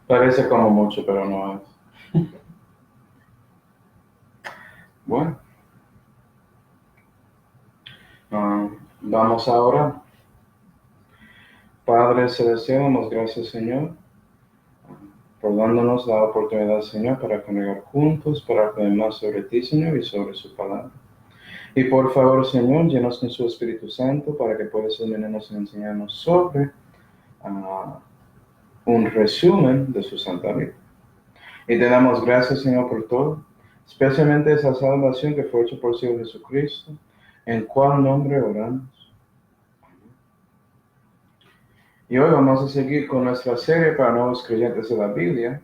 Parece como mucho, pero no es. Bueno, vamos ahora. Padre Celestial, damos gracias, Señor, por dándonos la oportunidad, Señor, para congregar juntos, para aprender más sobre ti, Señor, y sobre su palabra. Y por favor, Señor, llenos con su Espíritu Santo para que puedas iluminarnos y enseñarnos sobre un resumen de su Santa Biblia. Y te damos gracias, Señor, por todo, especialmente esa salvación que fue hecha por el Señor Jesucristo, en cual nombre oramos. Y hoy vamos a seguir con nuestra serie para nuevos creyentes de la Biblia,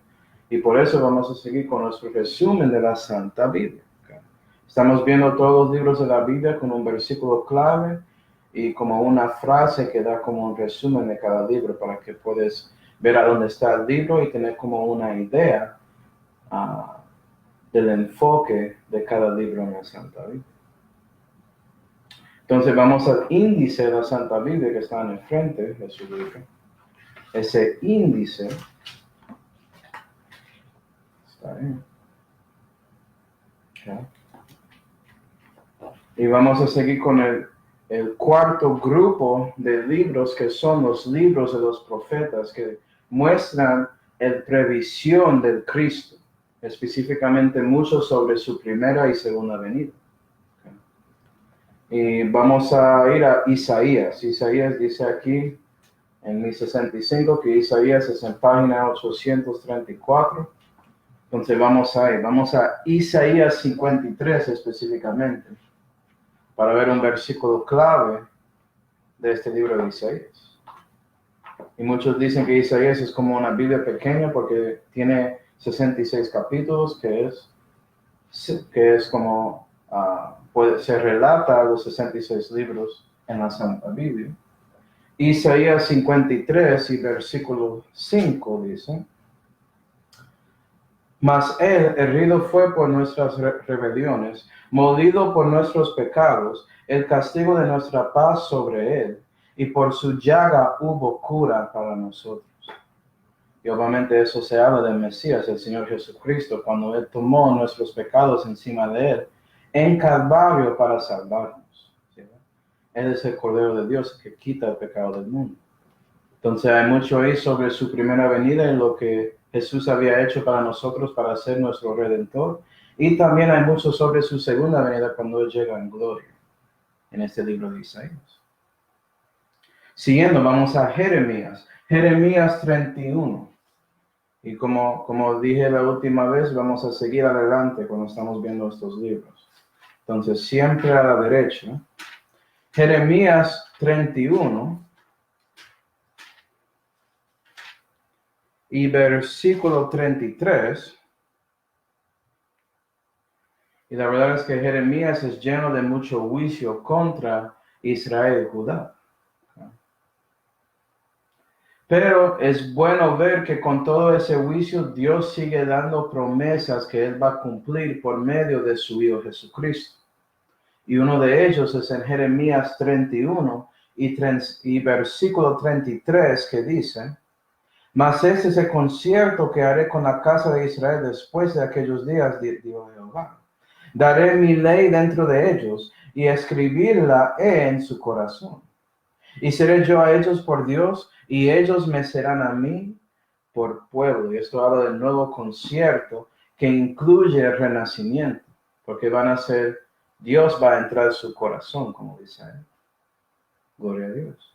y por eso vamos a seguir con nuestro resumen de la Santa Biblia. Estamos viendo todos los libros de la Biblia con un versículo clave y como una frase que da como un resumen de cada libro para que puedas ver a dónde está el libro y tener como una idea del enfoque de cada libro en la Santa Biblia. Entonces vamos al índice de la Santa Biblia que está en el frente de su libro. Ese índice está ahí. Okay. Y vamos a seguir con el cuarto grupo de libros, que son los libros de los profetas, que muestran la previsión del Cristo, específicamente mucho sobre su primera y segunda venida. Okay. Y vamos a ir a Isaías. Isaías dice aquí en 1065 que Isaías es en página 834. Entonces vamos a Isaías 53 específicamente, para ver un versículo clave de este libro de Isaías. Y muchos dicen que Isaías es como una Biblia pequeña porque tiene 66 capítulos, que es como, se relata los 66 libros en la Santa Biblia. Isaías 53 y versículo 5 dice: Mas él herido fue por nuestras rebeliones, molido por nuestros pecados, el castigo de nuestra paz sobre él, y por su llaga hubo cura para nosotros. Y obviamente eso se habla del Mesías, el Señor Jesucristo, cuando él tomó nuestros pecados encima de él, en Calvario para salvarnos. ¿Sí? Él es el Cordero de Dios que quita el pecado del mundo. Entonces hay mucho ahí sobre su primera venida y lo que Jesús había hecho para nosotros para ser nuestro Redentor. Y también hay mucho sobre su segunda venida cuando Él llega en gloria, en este libro de Isaías. Siguiendo, vamos a Jeremías. Jeremías 31. Y como dije la última vez, vamos a seguir adelante cuando estamos viendo estos libros. Entonces, siempre a la derecha. Jeremías 31. Y versículo 33, y la verdad es que Jeremías es lleno de mucho juicio contra Israel y Judá. Pero es bueno ver que con todo ese juicio Dios sigue dando promesas que Él va a cumplir por medio de su Hijo Jesucristo. Y uno de ellos es en Jeremías 31 y versículo 33 que dice: Mas este es el concierto que haré con la casa de Israel después de aquellos días, dijo Jehová. Daré mi ley dentro de ellos y escribirla en su corazón. Y seré yo a ellos por Dios y ellos me serán a mí por pueblo. Y esto habla del nuevo concierto que incluye el renacimiento, porque Dios va a entrar en su corazón, como dice él. Gloria a Dios.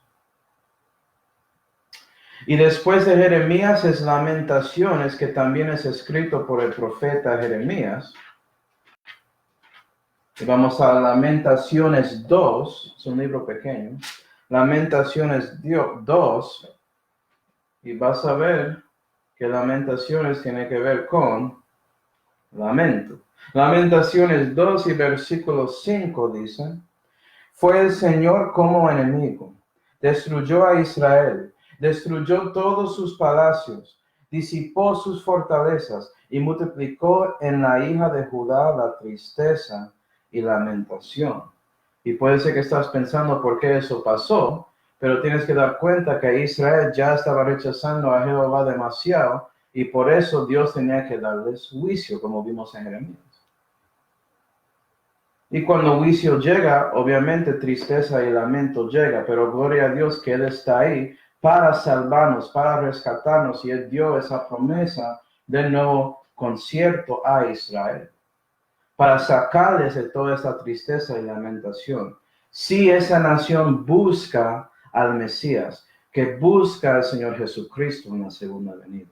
Y después de Jeremías es Lamentaciones, que también es escrito por el profeta Jeremías. Y vamos a Lamentaciones 2, es un libro pequeño. Lamentaciones 2, y vas a ver que Lamentaciones tiene que ver con lamento. Lamentaciones 2 y versículo 5 dice: Fue el Señor como enemigo, destruyó a Israel, destruyó todos sus palacios, disipó sus fortalezas y multiplicó en la hija de Judá la tristeza y lamentación. Y puede ser que estás pensando por qué eso pasó, pero tienes que dar cuenta que Israel ya estaba rechazando a Jehová demasiado Y por eso Dios tenía que darles juicio, como vimos en Jeremías. Y cuando juicio llega, obviamente tristeza y lamento llega, pero gloria a Dios que Él está ahí para salvarnos, para rescatarnos, y Él dio esa promesa del nuevo concierto a Israel, para sacarles de toda esta tristeza y lamentación. Si esa nación busca al Mesías, que busca al Señor Jesucristo en la segunda venida.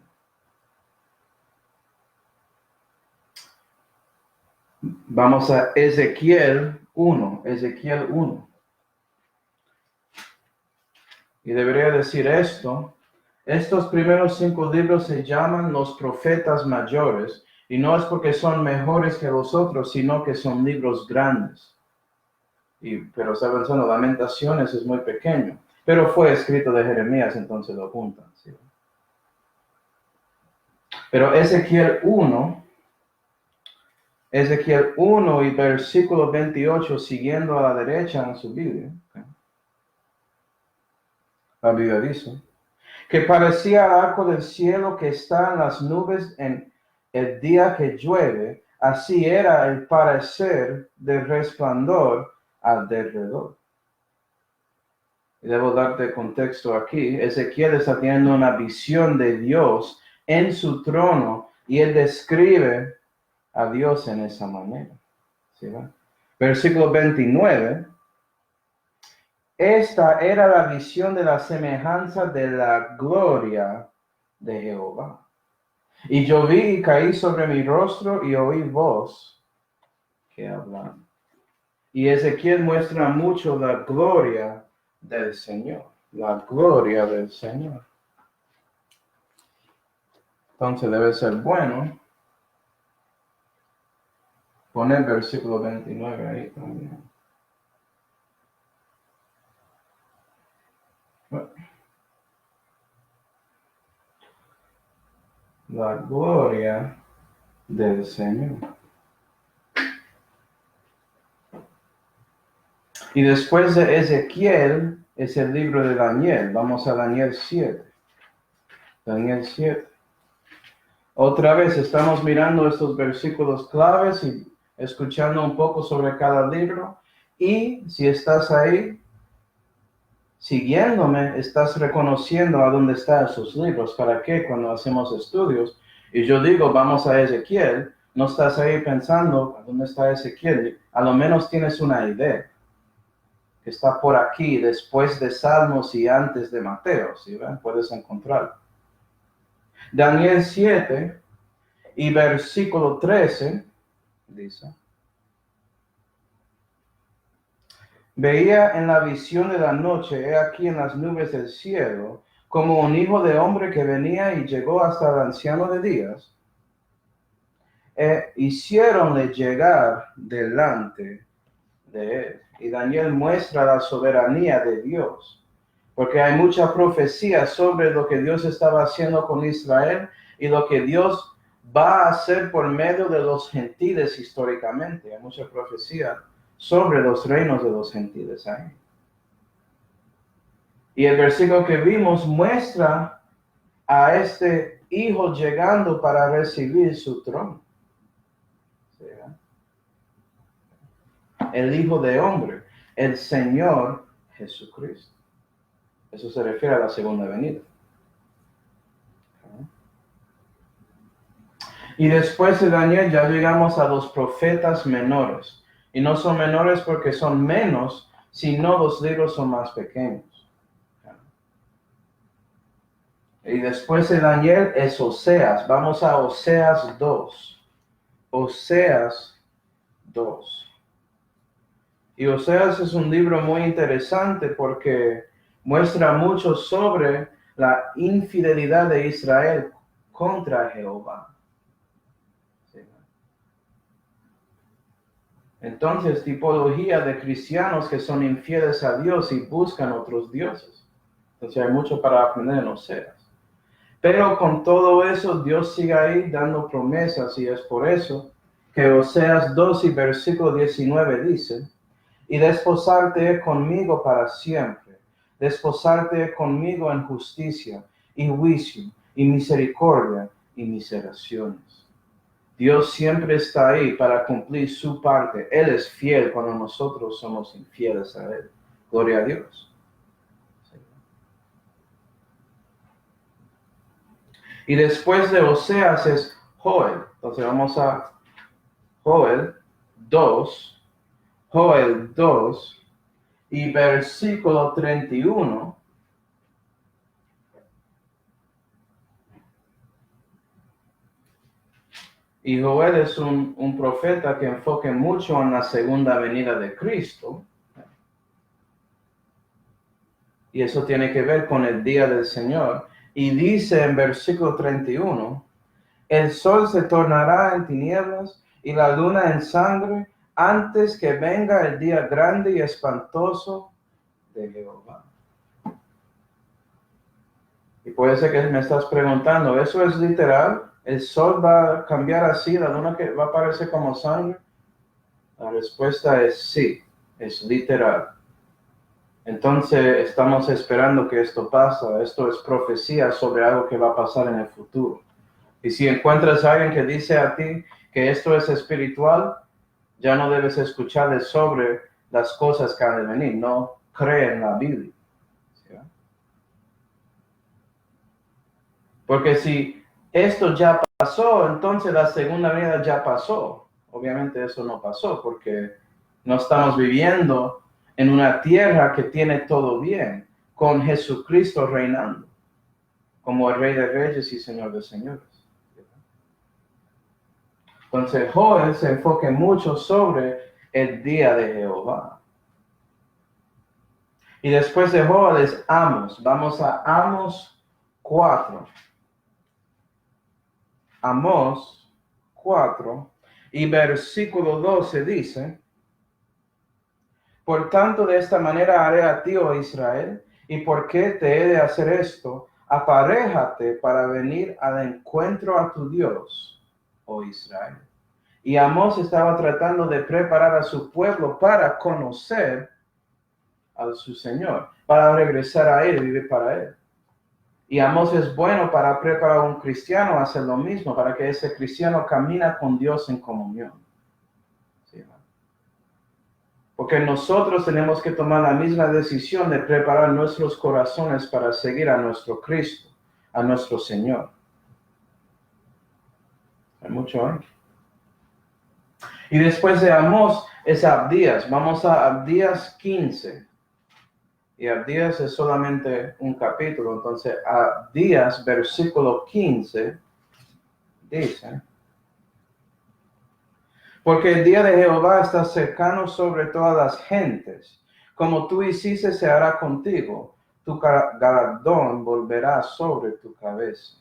Vamos a Ezequiel 1, Ezequiel 1. Y debería decir esto, estos primeros 5 libros se llaman los profetas mayores, y no es porque son mejores que los otros, sino que son libros grandes. Pero está pensando, Lamentaciones es muy pequeño, pero fue escrito de Jeremías, entonces lo apuntan. ¿Sí? Pero Ezequiel 1 y versículo 28, siguiendo a la derecha en su Biblia. La Biblia dice que parecía el arco del cielo que está en las nubes en el día que llueve, así era el parecer del resplandor alrededor. Y debo darte contexto aquí. Ezequiel está teniendo una visión de Dios en su trono y él describe a Dios en esa manera. ¿Sí, va? Versículo 29. Esta era la visión de la semejanza de la gloria de Jehová. Y yo vi y caí sobre mi rostro y oí voz que hablaba. Y Ezequiel muestra mucho la gloria del Señor. La gloria del Señor. Entonces debe ser bueno poner versículo 29 ahí también. La gloria del Señor. Y después de Ezequiel es el libro de Daniel. Vamos a Daniel 7. Daniel 7. Otra vez estamos mirando estos versículos claves y escuchando un poco sobre cada libro. Y si estás ahí siguiéndome, estás reconociendo a dónde están esos libros. ¿Para qué? Cuando hacemos estudios y yo digo, vamos a Ezequiel, no estás ahí pensando, ¿a dónde está Ezequiel? A lo menos tienes una idea. Que está por aquí, después de Salmos y antes de Mateo, ¿sí ven? Puedes encontrarlo. Daniel 7 y versículo 13 dice: Veía en la visión de la noche, he aquí en las nubes del cielo, como un hijo de hombre que venía y llegó hasta el anciano de días. Hiciéronle llegar delante de él. Y Daniel muestra la soberanía de Dios, porque hay mucha profecía sobre lo que Dios estaba haciendo con Israel y lo que Dios va a hacer por medio de los gentiles históricamente. Hay mucha profecía sobre los reinos de los gentiles ahí. Y el versículo que vimos muestra a este hijo llegando para recibir su trono. ¿Sí? El Hijo de Hombre, el Señor Jesucristo. Eso se refiere a la segunda venida. Y después de Daniel ya llegamos a los profetas menores. Y no son menores porque son menos, sino los libros son más pequeños. Y después de Daniel es Oseas. Vamos a Oseas 2. Oseas 2. Y Oseas es un libro muy interesante porque muestra mucho sobre la infidelidad de Israel contra Jehová. ¿Sí? Entonces, tipología de cristianos que son infieles a Dios y buscan otros dioses. Entonces hay mucho para aprender en Oseas. Pero con todo eso, Dios sigue ahí dando promesas y es por eso que Oseas 2 y versículo 19 dice: Y desposarte conmigo para siempre, desposarte conmigo en justicia y juicio y misericordia y miseraciones. Dios siempre está ahí para cumplir su parte. Él es fiel cuando nosotros somos infieles a Él. Gloria a Dios. Y después de Oseas es Joel. Entonces vamos a Joel 2. Joel 2 y versículo 31. Y Joel es un profeta que enfoca mucho en la segunda venida de Cristo. Y eso tiene que ver con el día del Señor. Y dice en versículo 31, el sol se tornará en tinieblas y la luna en sangre antes que venga el día grande y espantoso de Jehová. Y puede ser que me estás preguntando, ¿eso es literal? ¿El sol va a cambiar así? ¿La luna que va a aparecer como sangre? La respuesta es sí, es literal. Entonces estamos esperando que esto pase. Esto es profecía sobre algo que va a pasar en el futuro. Y si encuentras a alguien que dice a ti que esto es espiritual, ya no debes escucharle sobre las cosas que han de venir. No cree en la Biblia. ¿Sí? Porque si esto ya pasó, entonces la segunda venida ya pasó. Obviamente eso no pasó porque no estamos viviendo en una tierra que tiene todo bien, con Jesucristo reinando, como el Rey de Reyes y Señor de Señores. Entonces Joel se enfoca mucho sobre el día de Jehová. Y después de Joel es Amos. Vamos a Amos 4. Amos 4 y versículo 12 dice, por tanto de esta manera haré a ti, oh Israel, ¿y por qué te he de hacer esto? Aparéjate para venir al encuentro a tu Dios, oh Israel. Y Amós estaba tratando de preparar a su pueblo para conocer a su Señor, para regresar a Él y vivir para Él. Y Amós es bueno para preparar a un cristiano a hacer lo mismo, para que ese cristiano camina con Dios en comunión. ¿Sí? Porque nosotros tenemos que tomar la misma decisión de preparar nuestros corazones para seguir a nuestro Cristo, a nuestro Señor. Hay mucho ahí. Y después de Amós es Abdías. Vamos a Abdías 15. Y Abdías es solamente un capítulo. Entonces, Abdías, versículo 15, dice, porque el día de Jehová está cercano sobre todas las gentes. Como tú hiciste, se hará contigo. Tu galardón volverá sobre tu cabeza.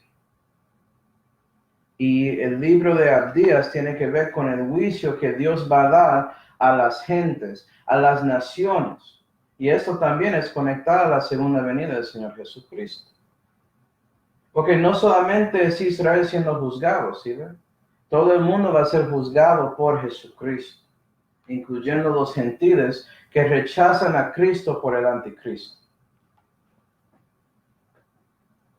Y el libro de Abdías tiene que ver con el juicio que Dios va a dar a las gentes, a las naciones. Y esto también es conectado a la segunda venida del Señor Jesucristo. Porque no solamente es Israel siendo juzgado, ¿sí ven? Todo el mundo va a ser juzgado por Jesucristo, incluyendo los gentiles que rechazan a Cristo por el anticristo.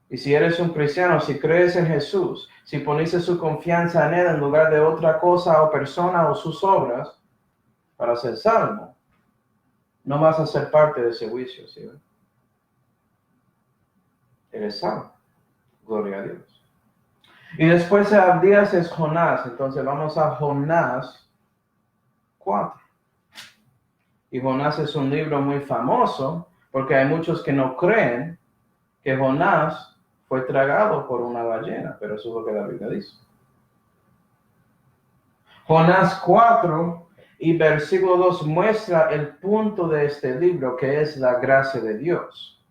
Y si eres un cristiano, si crees en Jesús, si pones su confianza en Él en lugar de otra cosa o persona o sus obras para ser salvo, no vas a ser parte de ese juicio, ¿sí? Eres salvo. Gloria a Dios. Y después de Abdías es Jonás. Entonces vamos a Jonás 4. Y Jonás es un libro muy famoso porque hay muchos que no creen que Jonás fue tragado por una ballena, pero eso es lo que la Biblia dice. Jonás 4 y versículo 2 muestra el punto de este libro, que es la gracia de Dios.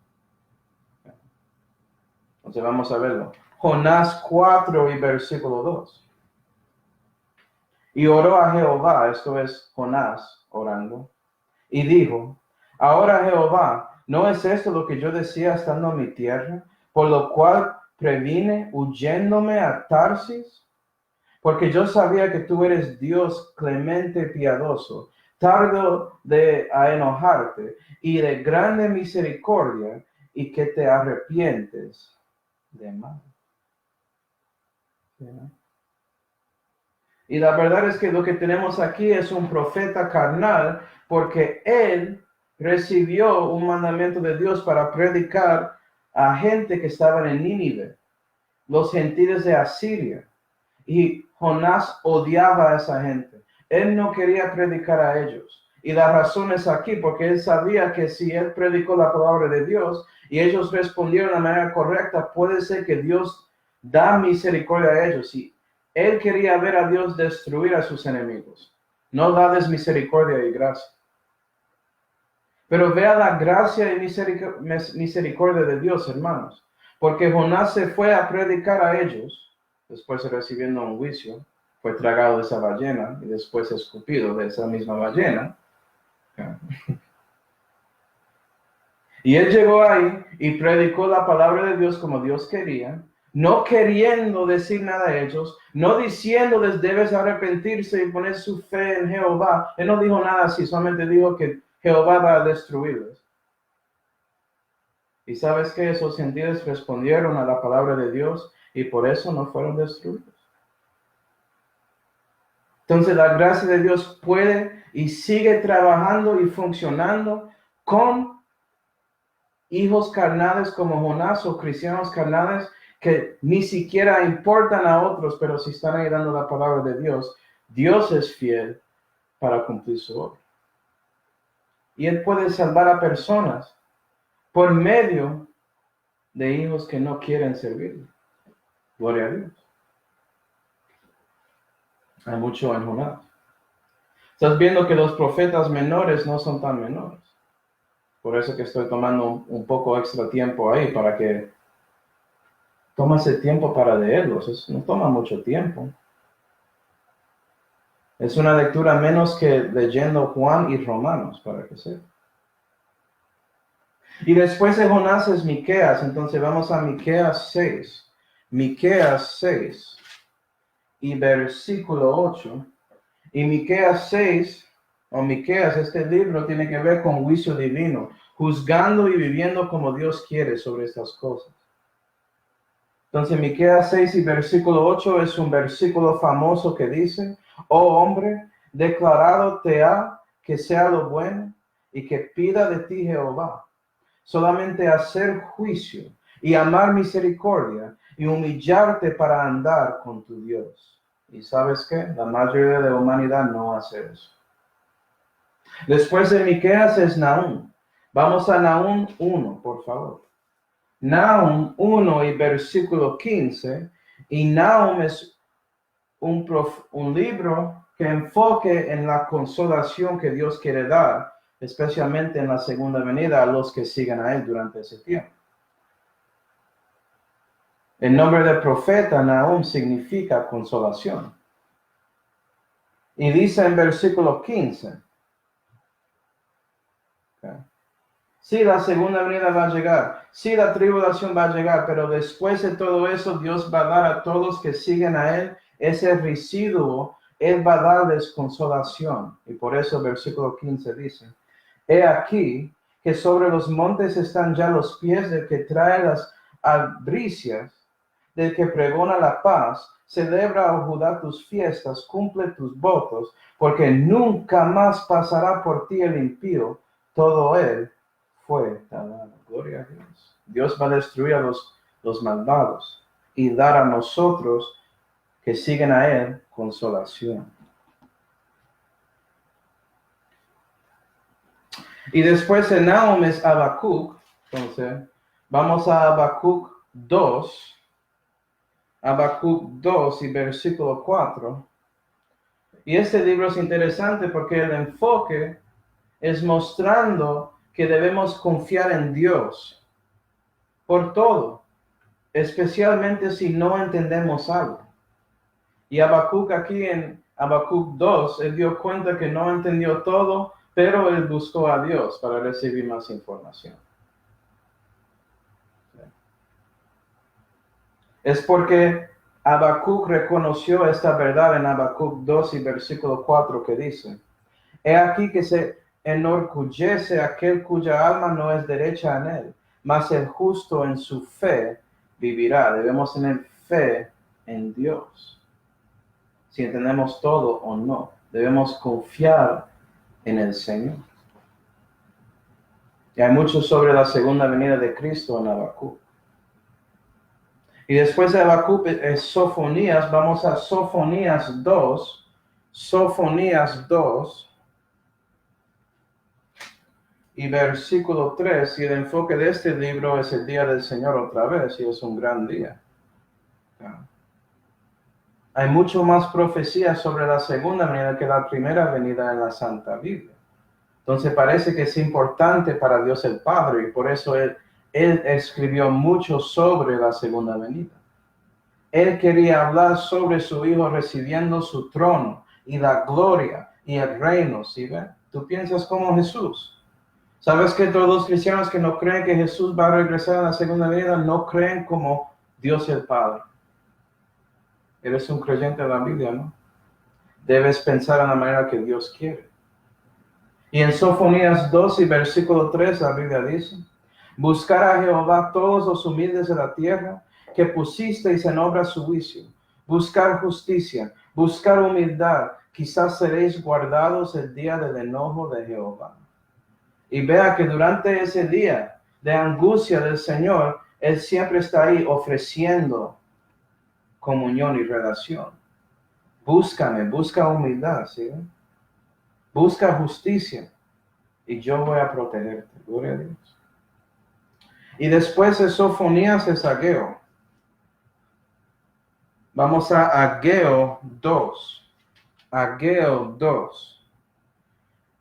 Entonces vamos a verlo. Jonás 4 y versículo 2. Y oró a Jehová, esto es Jonás orando, y dijo, ahora Jehová, ¿no es esto lo que yo decía estando en mi tierra? Por lo cual previne huyéndome a Tarsis, porque yo sabía que tú eres Dios clemente y piadoso, tardo a enojarte y de grande misericordia, y que te arrepientes de mal. Yeah. Y la verdad es que lo que tenemos aquí es un profeta carnal, porque él recibió un mandamiento de Dios para predicar a gente que estaban en Nínive, los gentiles de Asiria. Y Jonás odiaba a esa gente. Él no quería predicar a ellos. Y la razón es aquí, porque él sabía que si él predicó la palabra de Dios y ellos respondieron de la manera correcta, puede ser que Dios da misericordia a ellos. Y él quería ver a Dios destruir a sus enemigos. No darles misericordia y gracia. Pero vea la gracia y misericordia de Dios, hermanos. Porque Jonás se fue a predicar a ellos, después de recibiendo un juicio, fue tragado de esa ballena y después escupido de esa misma ballena. Y él llegó ahí y predicó la palabra de Dios como Dios quería, no queriendo decir nada a ellos, no diciéndoles debes arrepentirse y poner su fe en Jehová. Él no dijo nada así, solamente dijo que Jehová va a destruirles. Y sabes que esos gentiles respondieron a la palabra de Dios y por eso no fueron destruidos. Entonces la gracia de Dios puede y sigue trabajando y funcionando con hijos carnales como Jonás o cristianos carnales que ni siquiera importan a otros, pero si están ahí dando la palabra de Dios, Dios es fiel para cumplir su obra. Y Él puede salvar a personas por medio de hijos que no quieren servirle. Gloria a Dios. Hay mucho en Jonás. Estás viendo que los profetas menores no son tan menores. Por eso que estoy tomando un poco extra tiempo ahí para que tomes el tiempo para leerlos. No toma mucho tiempo. Es una lectura menos que leyendo Juan y Romanos, para que sepa. Y después de Jonás es Miqueas. Entonces vamos a Miqueas 6. Miqueas 6 y versículo 8. Y Miqueas 6, o Miqueas, este libro tiene que ver con juicio divino, juzgando y viviendo como Dios quiere sobre estas cosas. Entonces Miqueas 6 y versículo 8 es un versículo famoso que dice: oh hombre, declarado te ha que sea lo bueno y que pida de ti Jehová, solamente hacer juicio y amar misericordia y humillarte para andar con tu Dios. ¿Y sabes qué? La mayoría de la humanidad no hace eso. Después de Miqueas es Nahum. Vamos a Nahum 1, por favor. Nahum 1 y versículo 15. Y Nahum es un libro que enfoque en la consolación que Dios quiere dar, especialmente en la segunda venida a los que sigan a Él durante ese tiempo. El nombre del profeta Nahum significa consolación. Y dice en versículo 15. Sí, la segunda venida va a llegar. Sí, la tribulación va a llegar, pero después de todo eso, Dios va a dar a todos que siguen a Él ese residuo. Él va a darles consolación. Y por eso el versículo 15 dice: he aquí que sobre los montes están ya los pies del que trae las albricias, del que pregona la paz. Celebra, oh Judá, tus fiestas, cumple tus votos, porque nunca más pasará por ti el impío. Todo él fue talado. Gloria a Dios. Dios va a destruir a los malvados y dar a nosotros que siguen a Él consolación. Y después de Nahum es Habacuc. Entonces, vamos a Habacuc 2. Habacuc 2 y versículo 4. Y este libro es interesante porque el enfoque es mostrando que debemos confiar en Dios por todo, especialmente si no entendemos algo. Y Habacuc aquí en Habacuc 2, él dio cuenta que no entendió todo, pero él buscó a Dios para recibir más información. Es porque Habacuc reconoció esta verdad en Habacuc 2 y versículo 4 que dice: he aquí que se enorgullece aquel cuya alma no es derecha en él, mas el justo en su fe vivirá. Debemos tener fe en Dios, si entendemos todo o no. Debemos confiar en el Señor. Y hay mucho sobre la segunda venida de Cristo en Habacuc. Y después de Habacuc es Sofonías. Vamos a Sofonías 2. Sofonías 2. Y versículo 3. Y el enfoque de este libro es el día del Señor otra vez. Y es un gran día. Hay mucho más profecías sobre la segunda venida que la primera venida en la Santa Biblia. Entonces parece que es importante para Dios el Padre y por eso Él escribió mucho sobre la segunda venida. Él quería hablar sobre su Hijo recibiendo su trono y la gloria y el reino, ¿sí ven? Tú piensas como Jesús. ¿Sabes que todos los cristianos que no creen que Jesús va a regresar en la segunda venida no creen como Dios el Padre? Eres un creyente de la Biblia, ¿no? Debes pensar en la manera que Dios quiere. Y en Sofonías 2 y versículo 3 la Biblia dice: buscar a Jehová todos los humildes de la tierra, que pusisteis en obra su juicio. Buscar justicia, buscar humildad, quizás seréis guardados el día del enojo de Jehová. Y vea que durante ese día de angustia del Señor, Él siempre está ahí ofreciendo comunión y relación. Búscame, busca humildad, ¿sí? Busca justicia y yo voy a protegerte. Gloria a Dios. Y después de Sofonías es Ageo. Vamos a Ageo 2. Ageo 2.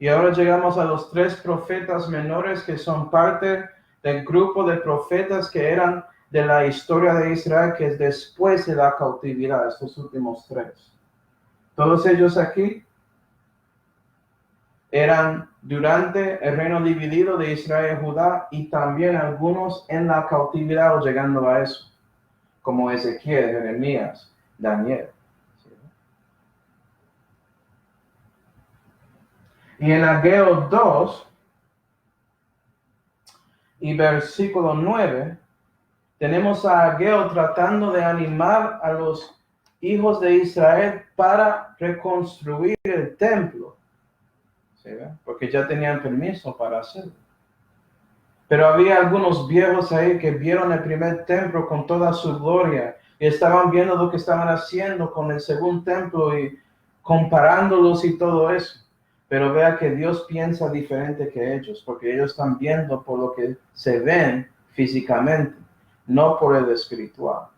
Y ahora llegamos a los 3 profetas menores que son parte del grupo de profetas que eran de la historia de Israel, que es después de la cautividad, estos últimos 3. Todos ellos aquí eran durante el reino dividido de Israel y Judá, y también algunos en la cautividad o llegando a eso, como Ezequiel, Jeremías, Daniel. Y en Ageo 2 y versículo 9, tenemos a Ageo tratando de animar a los hijos de Israel para reconstruir el templo. ¿Sí? Porque ya tenían permiso para hacerlo. Pero había algunos viejos ahí que vieron el primer templo con toda su gloria y estaban viendo lo que estaban haciendo con el segundo templo y comparándolos y todo eso. Pero vea que Dios piensa diferente que ellos, porque ellos están viendo por lo que se ven físicamente, no por el espiritual.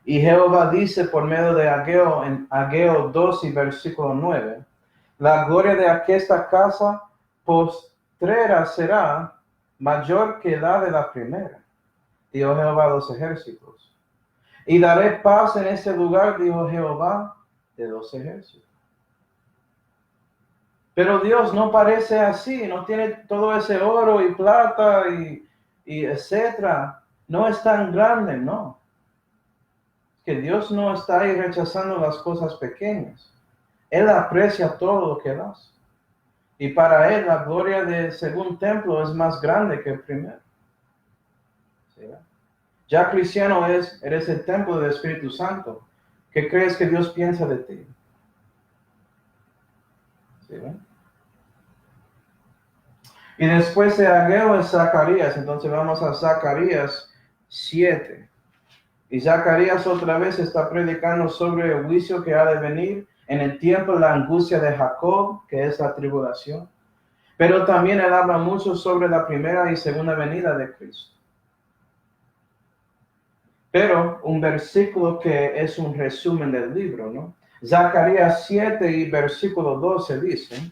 Y Jehová dice por medio de Ageo, en Ageo 2 y versículo 9, la gloria de aquesta casa postrera será mayor que la de la primera, dijo Jehová de los ejércitos. Y daré paz en ese lugar, dijo Jehová de los ejércitos. Pero Dios no parece así, no tiene todo ese oro y plata y etcétera. No es tan grande, no. Que Dios no está ahí rechazando las cosas pequeñas. Él aprecia todo lo que Él hace. Y para Él la gloria del segundo templo es más grande que el primero. ¿Sí? Ya cristiano eres el templo del Espíritu Santo. ¿Qué crees que Dios piensa de ti? ¿Sí? Y después de Ageo es Zacarías. Entonces vamos a Zacarías 7. Y Zacarías otra vez está predicando sobre el juicio que ha de venir en el tiempo de la angustia de Jacob, que es la tribulación. Pero también él habla mucho sobre la primera y segunda venida de Cristo. Pero un versículo que es un resumen del libro, ¿no? Zacarías 7 y versículo 12 dice: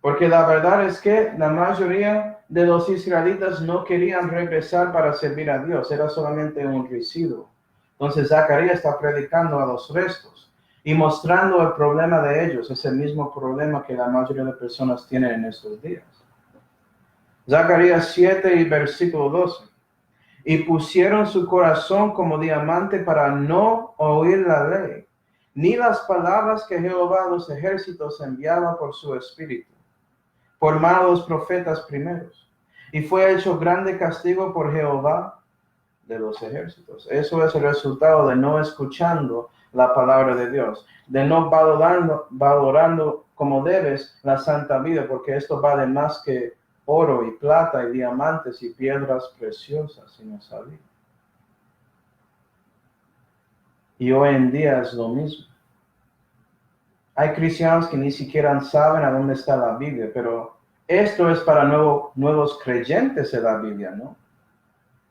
porque la verdad es que la mayoría de los israelitas no querían regresar para servir a Dios, era solamente un residuo. Entonces Zacarías está predicando a los restos y mostrando el problema de ellos, es el mismo problema que la mayoría de personas tienen en estos días. Zacarías 7 y versículo 12. Y pusieron su corazón como diamante para no oír la ley, ni las palabras que Jehová de los ejércitos enviaba por su espíritu, por mano de los profetas primeros. Y fue hecho grande castigo por Jehová de los ejércitos. Eso es el resultado de no escuchando la palabra de Dios, de no valorando como debes la santa vida, porque esto vale más que oro y plata y diamantes y piedras preciosas, si no sabía. Y hoy en día es lo mismo. Hay cristianos que ni siquiera saben a dónde está la Biblia, pero esto es para nuevos creyentes de la Biblia, ¿no?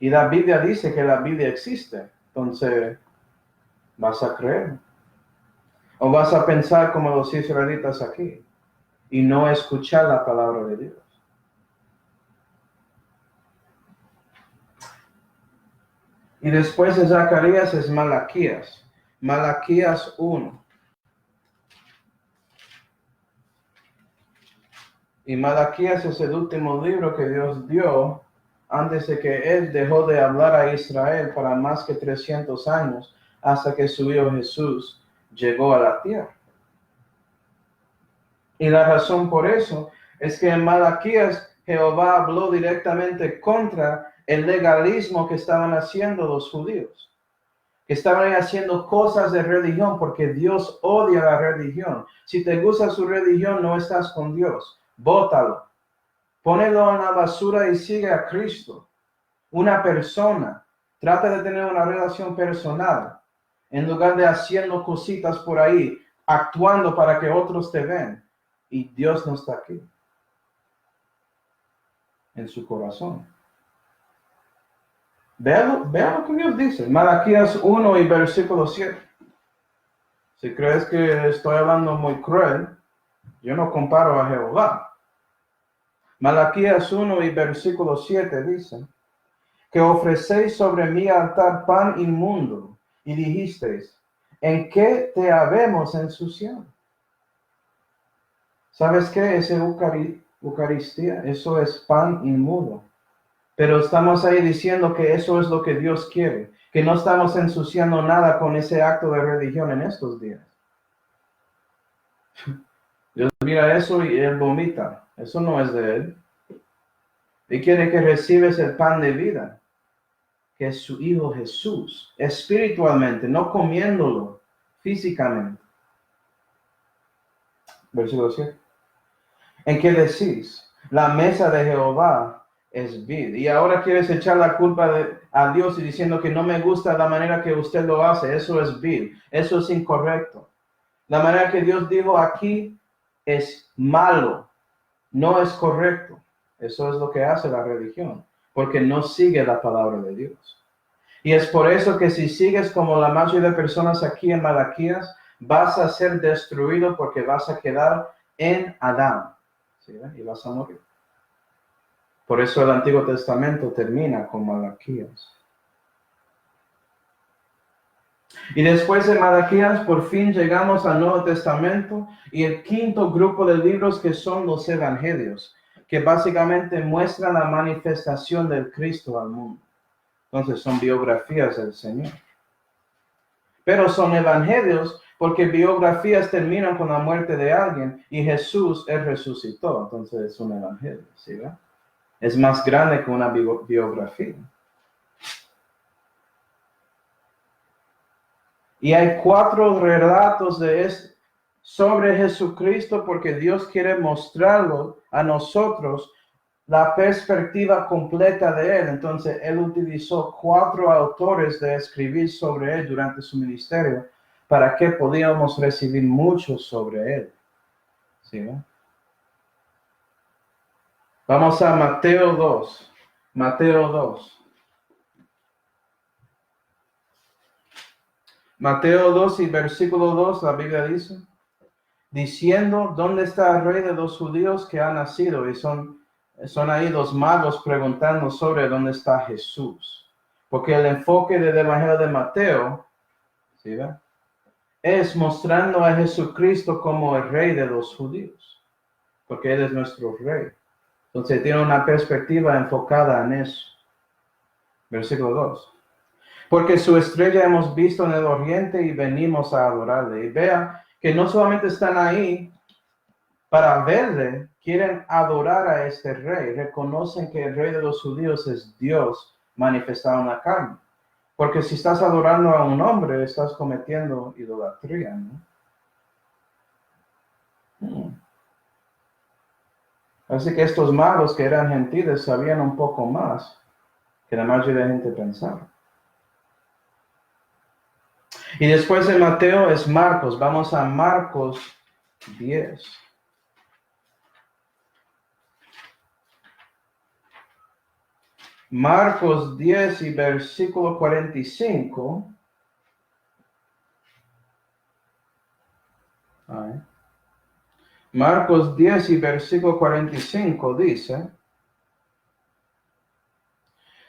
Y la Biblia dice que la Biblia existe. Entonces, ¿vas a creer? ¿O vas a pensar como los israelitas aquí y no escuchar la palabra de Dios? Y después de Zacarías es Malaquías. Malaquías 1. Y Malaquías es el último libro que Dios dio antes de que Él dejó de hablar a Israel para más que 300 años, hasta que su Hijo Jesús llegó a la tierra. Y la razón por eso es que en Malaquías Jehová habló directamente contra el legalismo que estaban haciendo los judíos, que estaban haciendo cosas de religión, porque Dios odia la religión. Si te gusta su religión, no estás con Dios. Bótalo. Pónelo en la basura y sigue a Cristo. Una persona. Trata de tener una relación personal, en lugar de haciendo cositas por ahí, actuando para que otros te ven. Y Dios no está aquí, en su corazón. Vea lo que Dios dice. Malaquías 1 y versículo 7. Si crees que estoy hablando muy cruel, yo no comparo a Jehová. Malaquías 1 y versículo 7 dice, que ofrecéis sobre mi altar pan inmundo, y dijisteis, ¿en qué te habemos ensuciado? ¿Sabes qué es Eucaristía? Eso es pan inmundo. Pero estamos ahí diciendo que eso es lo que Dios quiere, que no estamos ensuciando nada con ese acto de religión en estos días. Dios mira eso y Él vomita. Eso no es de Él. Y quiere que recibes el pan de vida, que es su Hijo Jesús, espiritualmente, no comiéndolo físicamente. Versículo 7. ¿En qué decís? La mesa de Jehová es vid. Y ahora quieres echar la culpa a Dios y diciendo que no me gusta la manera que usted lo hace. Eso es vid. Eso es incorrecto. La manera que Dios dijo aquí es malo. No es correcto. Eso es lo que hace la religión, porque no sigue la palabra de Dios. Y es por eso que si sigues como la mayoría de personas aquí en Malaquías, vas a ser destruido porque vas a quedar en Adán. ¿Sí? Y vas a morir. Por eso el Antiguo Testamento termina con Malaquías. Y después de Malaquías, por fin llegamos al Nuevo Testamento y el quinto grupo de libros que son los Evangelios, que básicamente muestran la manifestación del Cristo al mundo. Entonces son biografías del Señor. Pero son evangelios porque biografías terminan con la muerte de alguien y Jesús, Él resucitó. Entonces es un evangelio, ¿sí? ¿Ve? Es más grande que una biografía. Y hay 4 relatos sobre Jesucristo porque Dios quiere mostrarlo a nosotros la perspectiva completa de Él. Entonces, Él utilizó 4 autores de escribir sobre Él durante su ministerio para que podíamos recibir mucho sobre Él. ¿Sí, no? Vamos a Mateo 2. Mateo 2. Mateo 2 y versículo 2, la Biblia dice, diciendo, ¿dónde está el rey de los judíos que ha nacido? Y son ahí los magos preguntando sobre dónde está Jesús. Porque el enfoque del Evangelio de Mateo, ¿sí ve? Es mostrando a Jesucristo como el rey de los judíos. Porque Él es nuestro rey. Entonces tiene una perspectiva enfocada en eso. Versículo 2. Porque su estrella hemos visto en el oriente y venimos a adorarle. Y vea que no solamente están ahí para verle, quieren adorar a este rey. Reconocen que el rey de los judíos es Dios manifestado en la carne. Porque si estás adorando a un hombre, estás cometiendo idolatría, ¿no? Así que estos magos que eran gentiles sabían un poco más que la mayoría de gente pensaba. Y después de Mateo es Marcos. Vamos a Marcos 10. Marcos 10 y versículo 45. Ay. Marcos 10 y versículo 45 dice: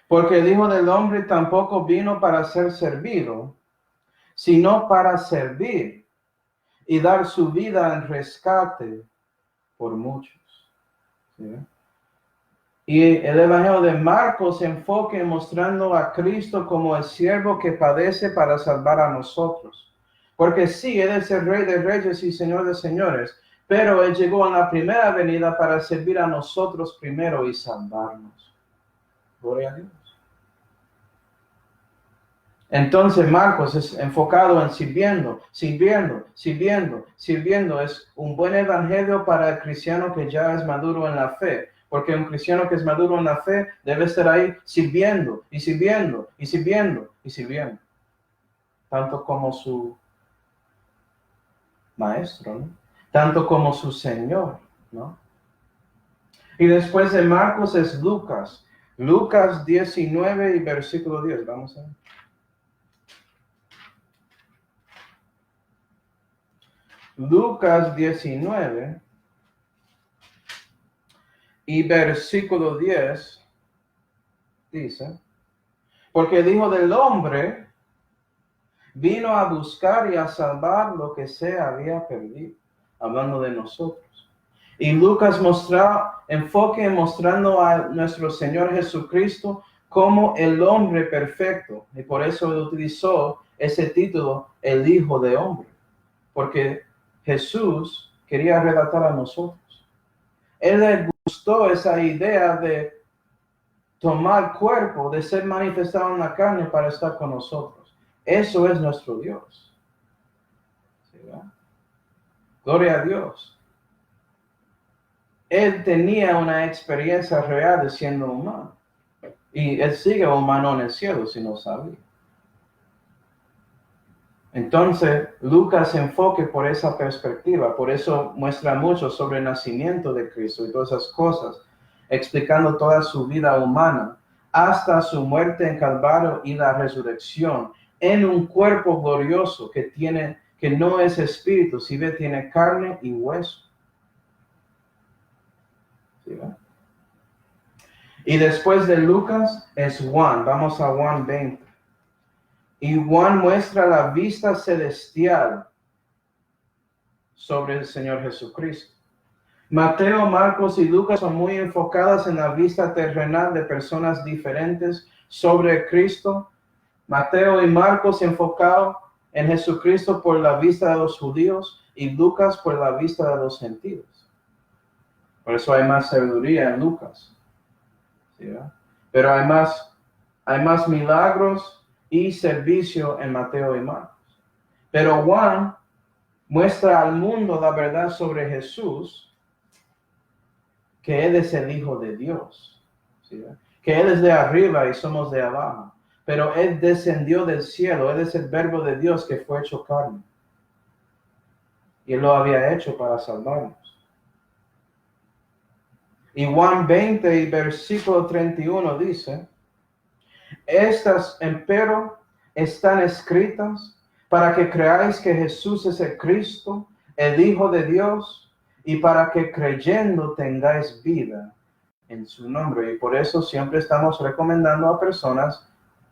porque el Hijo del Hombre tampoco vino para ser servido, sino para servir y dar su vida en rescate por muchos. ¿Sí? Y el Evangelio de Marcos se enfoca en mostrando a Cristo como el siervo que padece para salvar a nosotros. Porque sí, Él es el Rey de Reyes y Señor de Señores, pero Él llegó en la primera venida para servir a nosotros primero y salvarnos. Gloria a Dios. Entonces Marcos es enfocado en sirviendo. Es un buen evangelio para el cristiano que ya es maduro en la fe. Porque un cristiano que es maduro en la fe debe estar ahí sirviendo. Tanto como su maestro, ¿no? Tanto como su Señor, ¿no? Y después de Marcos es Lucas. Lucas 19 y versículo 10. Vamos a ver. Lucas 19 y versículo 10 dice: porque el Hijo del Hombre vino a buscar y a salvar lo que se había perdido, hablando de nosotros. Y Lucas enfoque mostrando a nuestro Señor Jesucristo como el hombre perfecto, y por eso utilizó ese título, el Hijo de Hombre, porque Jesús quería relatar a nosotros. Él le gustó esa idea de tomar cuerpo, de ser manifestado en la carne para estar con nosotros. Eso es nuestro Dios. ¿Sí, verdad? Gloria a Dios. Él tenía una experiencia real de siendo humano. Y él sigue humano en el cielo si no sabía. Entonces, Lucas se enfoque por esa perspectiva, por eso muestra mucho sobre el nacimiento de Cristo y todas esas cosas, explicando toda su vida humana, hasta su muerte en Calvario y la resurrección, en un cuerpo glorioso que no es espíritu, si ve, tiene carne y hueso. ¿Sí, va? Y después de Lucas es Juan, vamos a Juan 20. Y Juan muestra la vista celestial sobre el Señor Jesucristo. Mateo, Marcos y Lucas son muy enfocadas en la vista terrenal de personas diferentes sobre Cristo. Mateo y Marcos enfocados en Jesucristo por la vista de los judíos y Lucas por la vista de los gentiles. Por eso hay más sabiduría en Lucas. ¿Sí? Pero hay más milagros y servicio en Mateo y Marcos. Pero Juan muestra al mundo la verdad sobre Jesús, que Él es el Hijo de Dios, ¿sí? Que Él es de arriba y somos de abajo, pero Él descendió del cielo, Él es el verbo de Dios que fue hecho carne, y Él lo había hecho para salvarnos. Y Juan 20 y versículo 31 dice: estas, empero, están escritas para que creáis que Jesús es el Cristo, el Hijo de Dios, y para que creyendo tengáis vida en su nombre. Y por eso siempre estamos recomendando a personas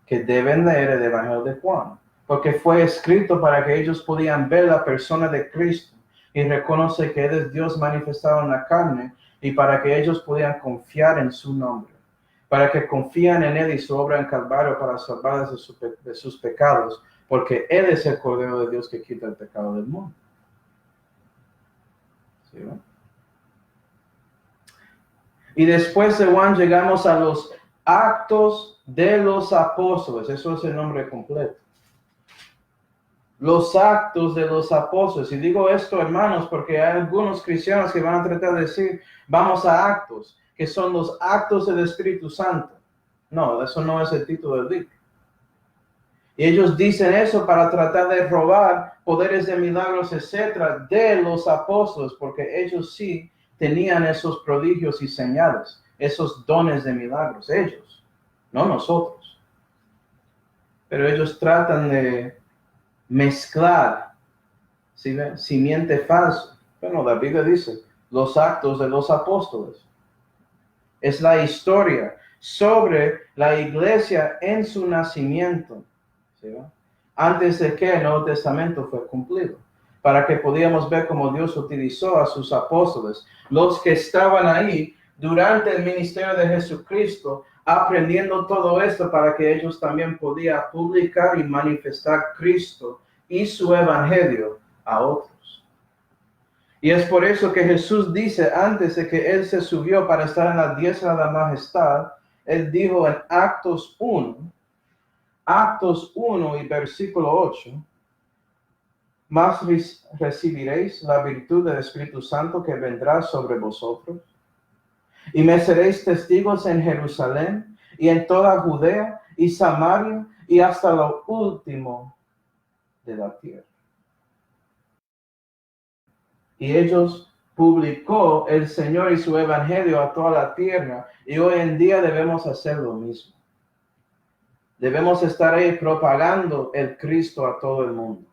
que deben leer el Evangelio de Juan, porque fue escrito para que ellos pudieran ver la persona de Cristo y reconocer que Él es Dios manifestado en la carne, y para que ellos pudieran confiar en su nombre, para que confíen en Él y su obra en Calvario para salvarles de sus pecados, porque Él es el Cordero de Dios que quita el pecado del mundo. ¿Sí, no? Y después de Juan llegamos Actos de los Apóstoles, eso es el nombre completo. Los Actos de los Apóstoles. Y digo esto, hermanos, porque hay algunos cristianos que van a tratar de decir, vamos a Actos, que son los actos del Espíritu Santo. No, eso no es el título del libro. Y ellos dicen eso para tratar de robar poderes de milagros, etcétera, de los apóstoles, porque ellos sí tenían esos prodigios y señales, esos dones de milagros, ellos, no nosotros. Pero ellos tratan de mezclar, ¿sí ven? Simiente falso. Bueno, la Biblia dice, los actos de los apóstoles. Es la historia sobre la iglesia en su nacimiento, ¿sí ven? Antes de que el Nuevo Testamento fue cumplido, para que podíamos ver cómo Dios utilizó a sus apóstoles, los que estaban ahí durante el ministerio de Jesucristo, aprendiendo todo esto para que ellos también podían publicar y manifestar Cristo y su evangelio a otros. Y es por eso que Jesús dice, antes de que Él se subió para estar en la diestra de la majestad, Él dijo en Actos 1 y versículo 8, más recibiréis la virtud del Espíritu Santo que vendrá sobre vosotros. Y me seréis testigos en Jerusalén y en toda Judea y Samaria y hasta lo último de la tierra. Y ellos publicó el Señor y su evangelio a toda la tierra, y hoy en día debemos hacer lo mismo. Debemos estar ahí propagando el Cristo a todo el mundo.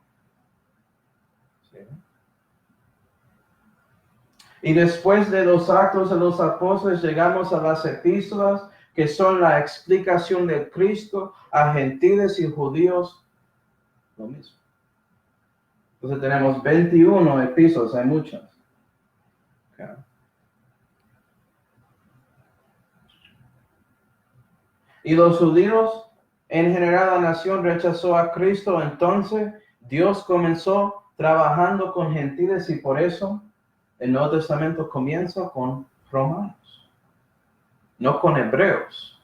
¿Sí? Y después de los Actos de los Apóstoles llegamos a las epístolas, que son la explicación del Cristo a gentiles y judíos, lo mismo. Entonces tenemos 21 epístolas, hay muchas. Okay. Y los judíos, en general la nación rechazó a Cristo, entonces Dios comenzó trabajando con gentiles y por eso el Nuevo Testamento comienza con romanos, no con hebreos.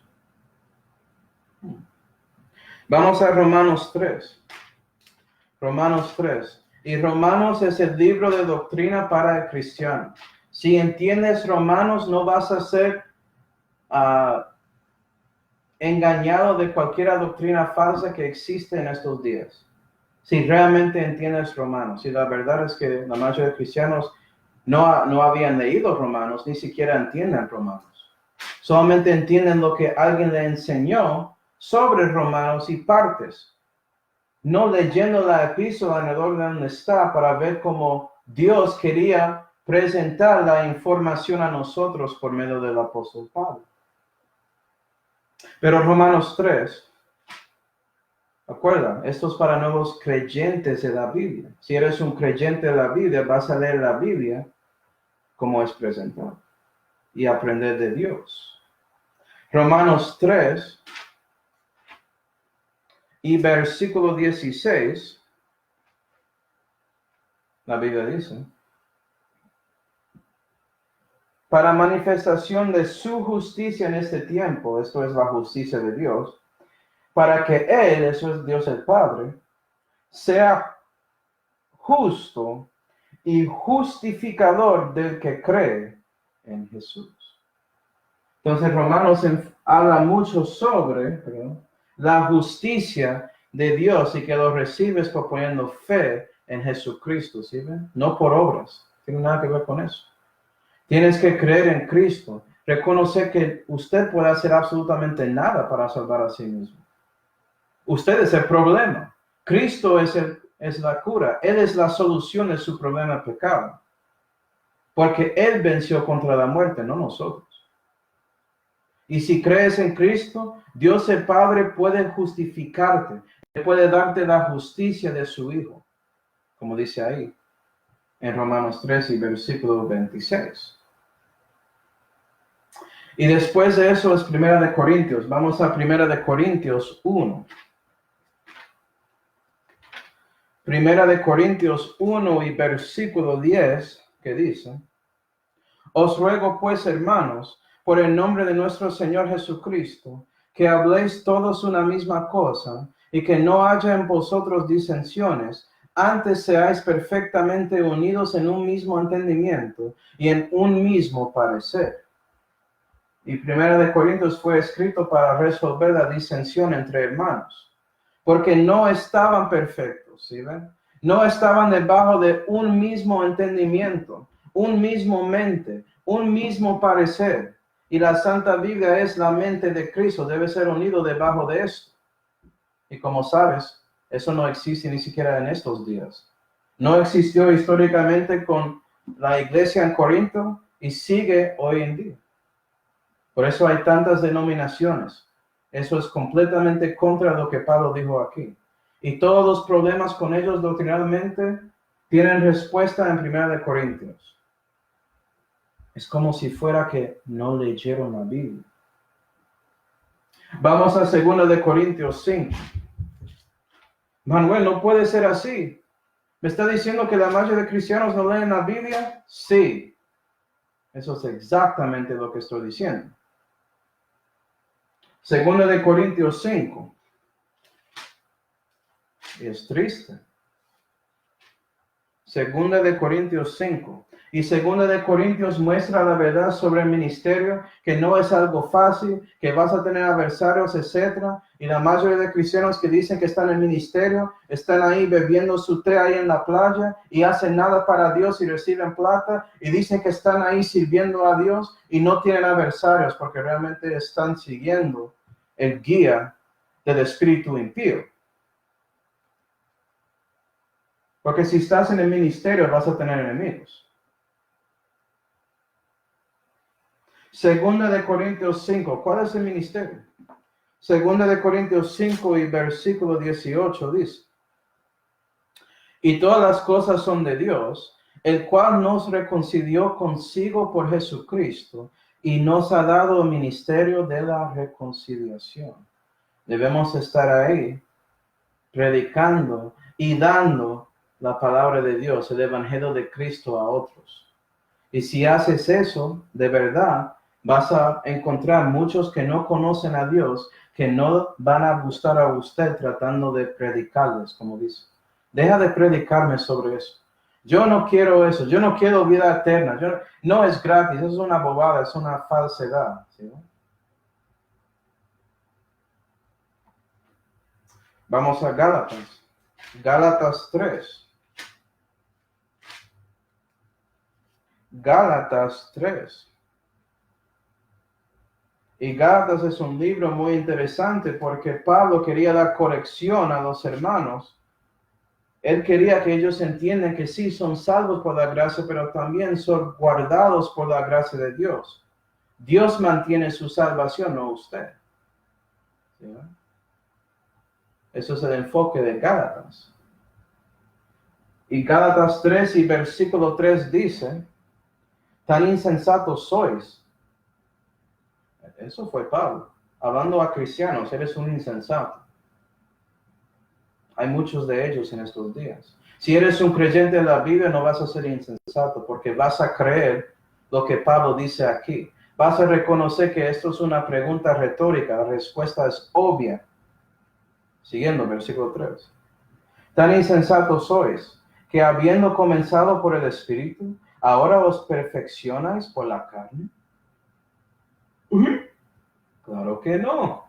Vamos a Romanos 3. Romanos 3. Y Romanos es el libro de doctrina para el cristiano. Si entiendes Romanos, no vas a ser engañado de cualquier doctrina falsa que existe en estos días. Si realmente entiendes Romanos. Y la verdad es que la mayoría de cristianos no habían leído Romanos, ni siquiera entienden Romanos. Solamente entienden lo que alguien le enseñó sobre Romanos y partes. No leyendo la epístola alrededor de donde está para ver cómo Dios quería presentar la información a nosotros por medio del apóstol Pablo. Pero Romanos 3, acuerda, esto es para nuevos creyentes de la Biblia. Si eres un creyente de la Biblia, vas a leer la Biblia como es presentado y aprender de Dios. Romanos 3 y versículo 16, la Biblia dice, para manifestación de su justicia en este tiempo, esto es la justicia de Dios, para que Él, eso es Dios el Padre, sea justo y justificador del que cree en Jesús. Entonces Romanos habla mucho sobre la justicia de Dios y que lo recibes por poniendo fe en Jesucristo, ¿sí ven? No por obras, tiene nada que ver con eso. Tienes que creer en Cristo, reconocer que usted puede hacer absolutamente nada para salvar a sí mismo. Usted es el problema. Cristo es la cura. Él es la solución de su problema de pecado. Porque Él venció contra la muerte, no nosotros. Y si crees en Cristo, Dios el Padre puede justificarte. Él puede darte la justicia de su Hijo. Como dice ahí, en Romanos 3 y versículo 26. Y después de eso es Primera de Corintios. Vamos a Primera de Corintios 1. Primera de Corintios 1 y versículo 10, que dice, os ruego pues, hermanos, por el nombre de nuestro Señor Jesucristo, que habléis todos una misma cosa, y que no haya en vosotros disensiones, antes seáis perfectamente unidos en un mismo entendimiento y en un mismo parecer. Y 1 Corintios fue escrito para resolver la disensión entre hermanos, porque no estaban perfectos, ¿sí ven? No estaban debajo de un mismo entendimiento, un mismo mente, un mismo parecer. Y la Santa Biblia es la mente de Cristo, debe ser unido debajo de esto. Y como sabes, eso no existe ni siquiera en estos días. No existió históricamente con la iglesia en Corinto y sigue hoy en día. Por eso hay tantas denominaciones. Eso es completamente contra lo que Pablo dijo aquí. Y todos los problemas con ellos doctrinalmente tienen respuesta en 1 Corintios. Es como si fuera que no leyeron la Biblia. Vamos a 2 Corintios 5. Manuel, no puede ser así. ¿Me está diciendo que la mayoría de cristianos no leen la Biblia? Sí. Eso es exactamente lo que estoy diciendo. 2 Corintios 5. Es triste. 2 Corintios 5. Y 2 Corintios muestra la verdad sobre el ministerio, que no es algo fácil, que vas a tener adversarios, etc. Y la mayoría de cristianos que dicen que están en el ministerio, están ahí bebiendo su té ahí en la playa y hacen nada para Dios y reciben plata y dicen que están ahí sirviendo a Dios y no tienen adversarios porque realmente están siguiendo el guía del espíritu impío. Porque si estás en el ministerio vas a tener enemigos. 2 Corintios 5. ¿Cuál es el ministerio? 2 Corintios 5 y versículo 18 dice: y todas las cosas son de Dios, el cual nos reconcilió consigo por Jesucristo y nos ha dado el ministerio de la reconciliación. Debemos estar ahí predicando y dando la palabra de Dios, el evangelio de Cristo a otros. Y si haces eso, de verdad, vas a encontrar muchos que no conocen a Dios, que no van a gustar a usted tratando de predicarles, como dice. Deja de predicarme sobre eso. Yo no quiero eso, yo no quiero vida eterna. No es gratis, eso es una bobada, es una falsedad. ¿Sí? Vamos a Gálatas. Gálatas 3. Gálatas 3. Y Gálatas es un libro muy interesante porque Pablo quería dar corrección a los hermanos. Él quería que ellos entiendan que sí son salvos por la gracia, pero también son guardados por la gracia de Dios. Dios mantiene su salvación, no usted. ¿Sí? Eso es el enfoque de Gálatas. Y Gálatas 3 y versículo 3 dice: tan insensatos sois. Eso fue Pablo. Hablando a cristianos, eres un insensato. Hay muchos de ellos en estos días. Si eres un creyente de la Biblia, no vas a ser insensato porque vas a creer lo que Pablo dice aquí. Vas a reconocer que esto es una pregunta retórica. La respuesta es obvia. Siguiendo, versículo 3. Tan insensatos sois, que habiendo comenzado por el Espíritu, ahora os perfeccionáis por la carne. Claro que no.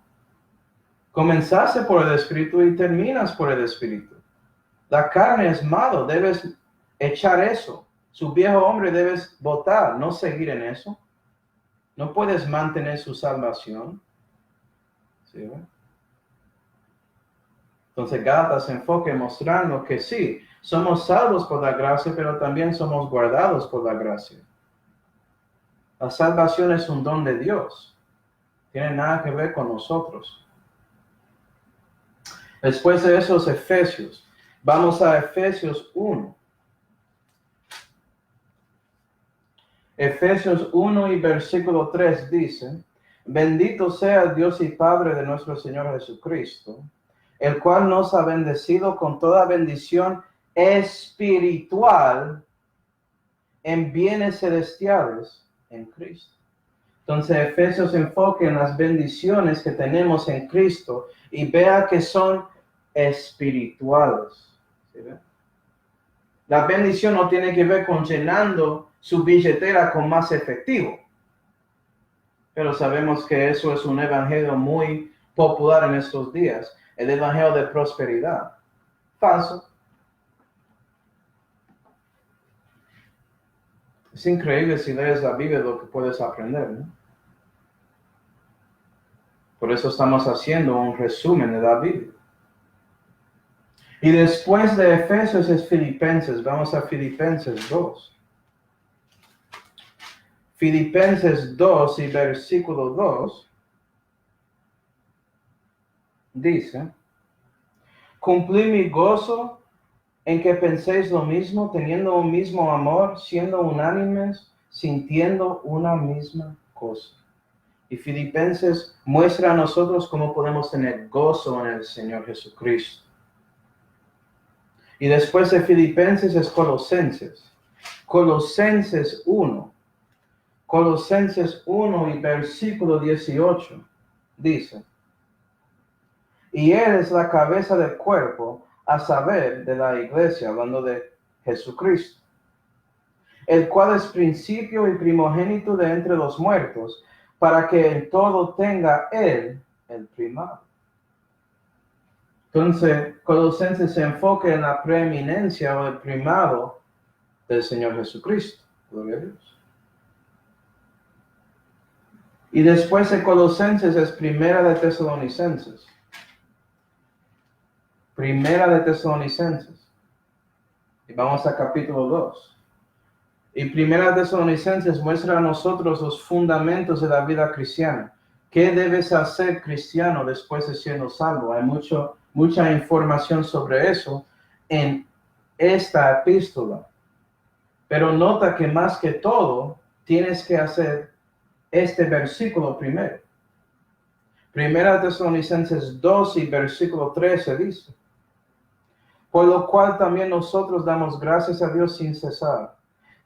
Comenzaste por el Espíritu y terminas por el Espíritu. La carne es malo, debes echar eso. Su viejo hombre debes botar, no seguir en eso. No puedes mantener su salvación. ¿Sí? Entonces Gálatas se enfoca mostrando que sí, somos salvos por la gracia, pero también somos guardados por la gracia. La salvación es un don de Dios. Tiene nada que ver con nosotros. Después de esos Efesios, vamos a Efesios 1. Efesios 1 y versículo 3 dice: bendito sea el Dios y Padre de nuestro Señor Jesucristo, el cual nos ha bendecido con toda bendición espiritual en bienes celestiales en Cristo. Entonces, Efesios se enfoca en las bendiciones que tenemos en Cristo y vea que son espirituales. ¿Sí ve? La bendición no tiene que ver con llenando su billetera con más efectivo. Pero sabemos que eso es un evangelio muy popular en estos días, el evangelio de prosperidad. Falso. Es increíble si lees la Biblia lo que puedes aprender, ¿no? Por eso estamos haciendo un resumen de la Biblia. Y después de Efesios es Filipenses. Vamos a Filipenses 2. Filipenses 2 y versículo 2 dice: cumplí mi gozo en que penséis lo mismo, teniendo un mismo amor, siendo unánimes, sintiendo una misma cosa. Y Filipenses muestra a nosotros cómo podemos tener gozo en el Señor Jesucristo. Y después de Filipenses es Colosenses. Colosenses 1. Colosenses 1 y versículo 18 dice: y Él es la cabeza del cuerpo, a saber, de la iglesia, hablando de Jesucristo, el cual es principio y primogénito de entre los muertos, para que en todo tenga Él el primado. Entonces, Colosenses se enfoca en la preeminencia o el primado del Señor Jesucristo. Gloria a Dios. Y después de Colosenses es Primera de Tesalonicenses. Primera de Tesalonicenses. Y vamos a capítulo 2. Y Primera de Tesalonicenses muestra a nosotros los fundamentos de la vida cristiana. ¿Qué debes hacer cristiano después de siendo salvo? Hay mucha información sobre eso en esta epístola. Pero nota que más que todo, tienes que hacer este versículo primero. Primera de Tesalonicenses 2 y versículo 13 dice: por lo cual también nosotros damos gracias a Dios sin cesar,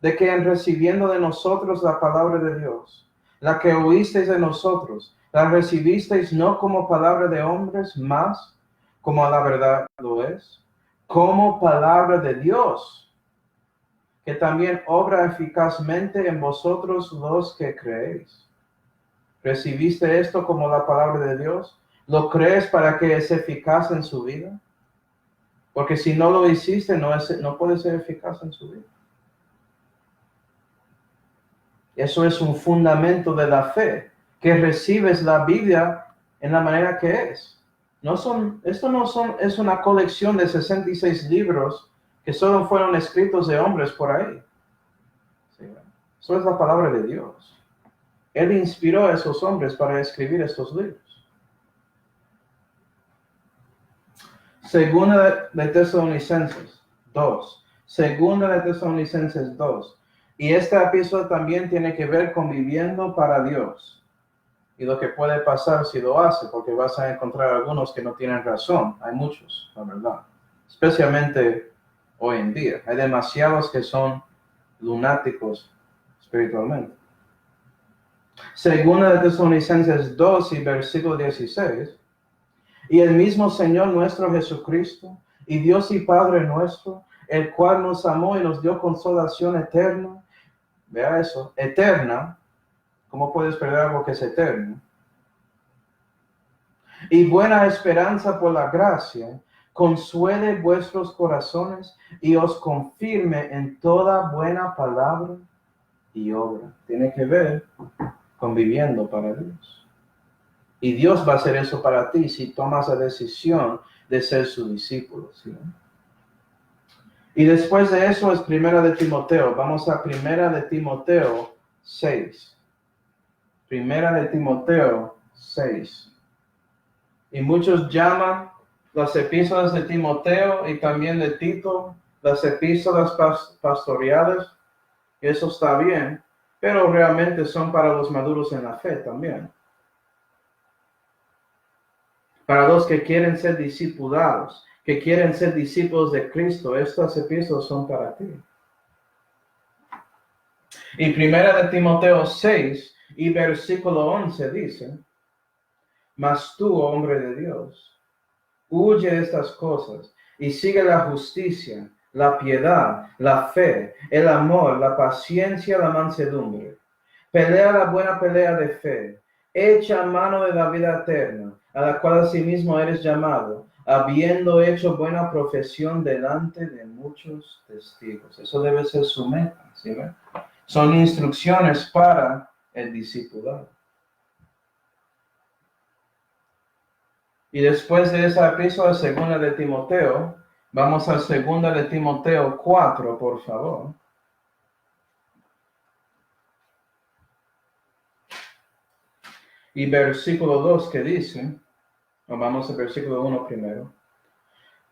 de que en recibiendo de nosotros la palabra de Dios, la que oísteis de nosotros, la recibisteis no como palabra de hombres, mas como a la verdad lo es, como palabra de Dios, que también obra eficazmente en vosotros los que creéis. ¿Recibiste esto como la palabra de Dios? ¿Lo crees para que es eficaz en su vida? Porque si no lo hiciste, no puede ser eficaz en su vida. Eso es un fundamento de la fe, que recibes la Biblia en la manera que es. Es una colección de 66 libros que solo fueron escritos de hombres por ahí. ¿Sí? Eso es la palabra de Dios. Él inspiró a esos hombres para escribir estos libros. Segunda de Tesalonicenses 2. Segunda de Tesalonicenses 2. Y esta epístola también tiene que ver con viviendo para Dios. Y lo que puede pasar si lo hace, porque vas a encontrar algunos que no tienen razón. Hay muchos, la verdad. Especialmente hoy en día. Hay demasiados que son lunáticos espiritualmente. Segunda de Tesalonicenses 2 y versículo 16. Y el mismo Señor nuestro Jesucristo, y Dios y Padre nuestro, el cual nos amó y nos dio consolación eterna. Vea eso, eterna. ¿Cómo puedes perder algo que es eterno? Y buena esperanza por la gracia, consuele vuestros corazones y os confirme en toda buena palabra y obra. Tiene que ver con viviendo para Dios. Y Dios va a hacer eso para ti si tomas la decisión de ser su discípulo. ¿Sí? Y después de eso es Primera de Timoteo. Vamos a Primera de Timoteo 6. Primera de Timoteo 6. Y muchos llaman las epístolas de Timoteo y también de Tito las epístolas pastoriales. Y eso está bien, pero realmente son para los maduros en la fe también. Para los que quieren ser discipulados, que quieren ser discípulos de Cristo, estas epístolas son para ti. Y Primera de Timoteo 6 Y versículo 11 dice, mas tú, hombre de Dios, huye de estas cosas y sigue la justicia, la piedad, la fe, el amor, la paciencia, la mansedumbre. Pelea la buena pelea de fe. Echa mano de la vida eterna, a la cual asimismo eres llamado, habiendo hecho buena profesión delante de muchos testigos. Eso debe ser su meta, ¿sí ven? Son instrucciones para el discipulado. Y después de esa epístola segunda de Timoteo, vamos a segunda de Timoteo 4, por favor. Y versículo 2 que dice, o vamos al versículo 1 primero.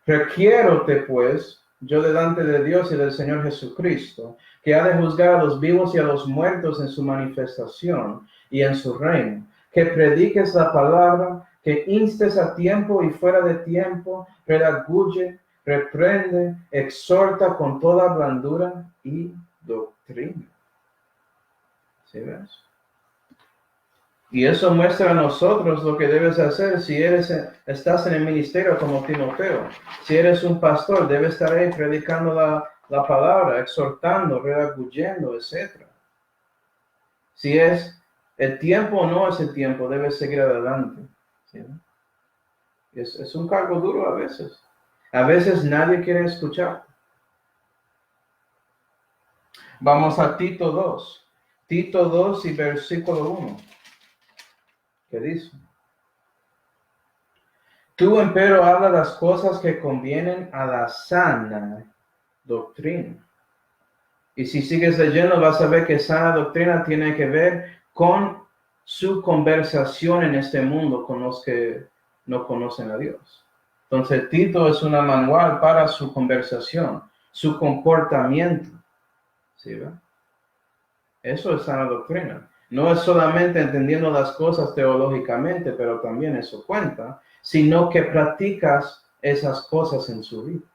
Requiérote, pues, yo delante de Dios y del Señor Jesucristo, que ha de juzgar a los vivos y a los muertos en su manifestación y en su reino, que prediques la palabra, que instes a tiempo y fuera de tiempo, redarguye, reprende, exhorta con toda blandura y doctrina. ¿Sí ves? Y eso muestra a nosotros lo que debes hacer si estás en el ministerio como Timoteo. Si eres un pastor, debes estar ahí predicando la palabra, exhortando, redarguyendo, etc. Si es el tiempo o no es el tiempo, debes seguir adelante. ¿Sí? Es un cargo duro a veces. A veces nadie quiere escuchar. Vamos a Tito 2. Tito 2 y versículo 1. ¿Qué dice? Tú, empero, habla las cosas que convienen a la sana doctrina. Y si sigues leyendo, vas a ver que sana doctrina tiene que ver con su conversación en este mundo con los que no conocen a Dios. Entonces, Tito es una manual para su conversación, su comportamiento. ¿Sí, ve? Eso es sana doctrina. No es solamente entendiendo las cosas teológicamente, pero también eso cuenta, sino que practicas esas cosas en su vida,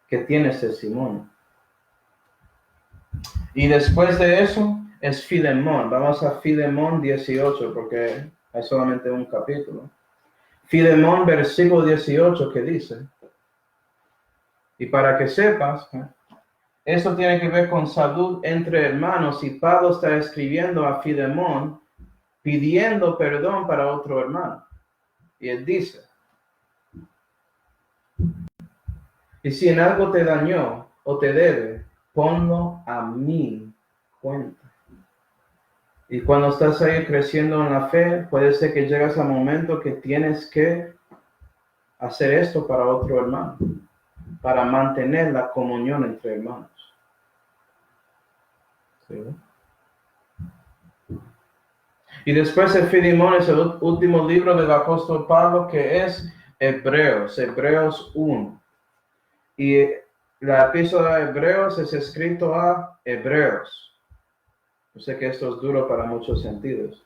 que tienes testimonio. Y después de eso es Filemón. Vamos a Filemón 18, porque hay solamente un capítulo. Filemón, versículo 18, que dice, y para que sepas, esto tiene que ver con salud entre hermanos, y Pablo está escribiendo a Filemón pidiendo perdón para otro hermano. Y él dice, y si en algo te dañó o te debe, ponlo a mi cuenta. Y cuando estás ahí creciendo en la fe, puede ser que llegas al momento que tienes que hacer esto para otro hermano, para mantener la comunión entre hermanos. ¿Sí? Y después el Filemón es el último libro del apóstol Pablo, que es Hebreos 1. Y la epístola de Hebreos es escrito a Hebreos. Yo sé que esto es duro para muchos sentidos.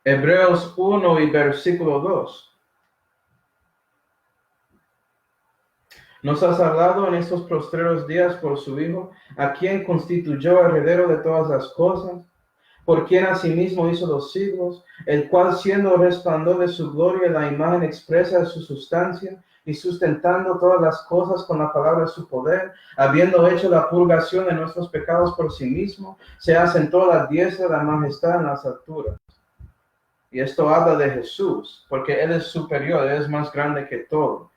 Hebreos 1 y versículo 2. Nos has hablado en estos postreros días por su Hijo, a quien constituyó heredero de todas las cosas, por quien asimismo hizo los siglos, el cual siendo el resplandor de su gloria, la imagen expresa de su sustancia, y sustentando todas las cosas con la palabra de su poder, habiendo hecho la purgación de nuestros pecados por sí mismo, se asentó a la diestra de la majestad en las alturas. Y esto habla de Jesús, porque Él es superior, Él es más grande que todo.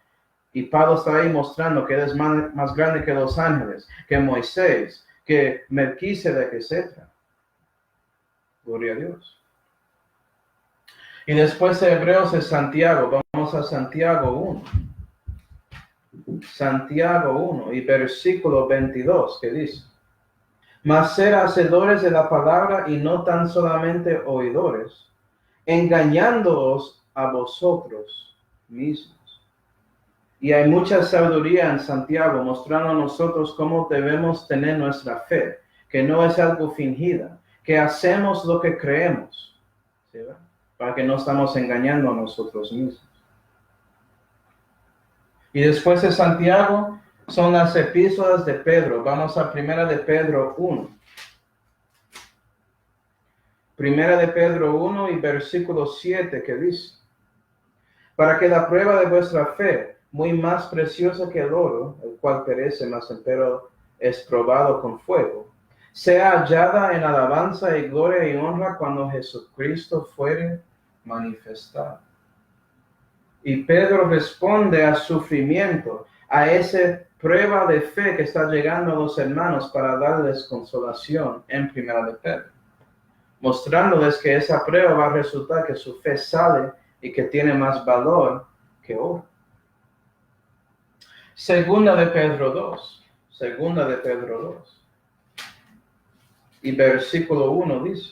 Y Pablo está ahí mostrando que Él es más grande que los ángeles, que Moisés, que Melquisedec, etc. Gloria a Dios. Y después de Hebreos es Santiago. Vamos a Santiago 1. Santiago 1 y versículo 22, que dice, mas ser hacedores de la palabra y no tan solamente oidores, engañándoos a vosotros mismos. Y hay mucha sabiduría en Santiago mostrando a nosotros cómo debemos tener nuestra fe, que no es algo fingida, que hacemos lo que creemos, ¿sí? Para que no estamos engañando a nosotros mismos. Y después de Santiago son las epístolas de Pedro. Vamos a primera de Pedro 1. Primera de Pedro 1 y versículo 7, que dice: para que la prueba de vuestra fe, muy más preciosa que el oro, el cual perece, mas empero es probado con fuego, sea hallada en alabanza y gloria y honra cuando Jesucristo fuere manifestado. Y Pedro responde al sufrimiento, a esa prueba de fe que está llegando a los hermanos para darles consolación en Primera de Pedro, mostrándoles que esa prueba va a resultar que su fe sale y que tiene más valor que oro. Segunda de Pedro 2. Segunda de Pedro 2. Y versículo 1 dice: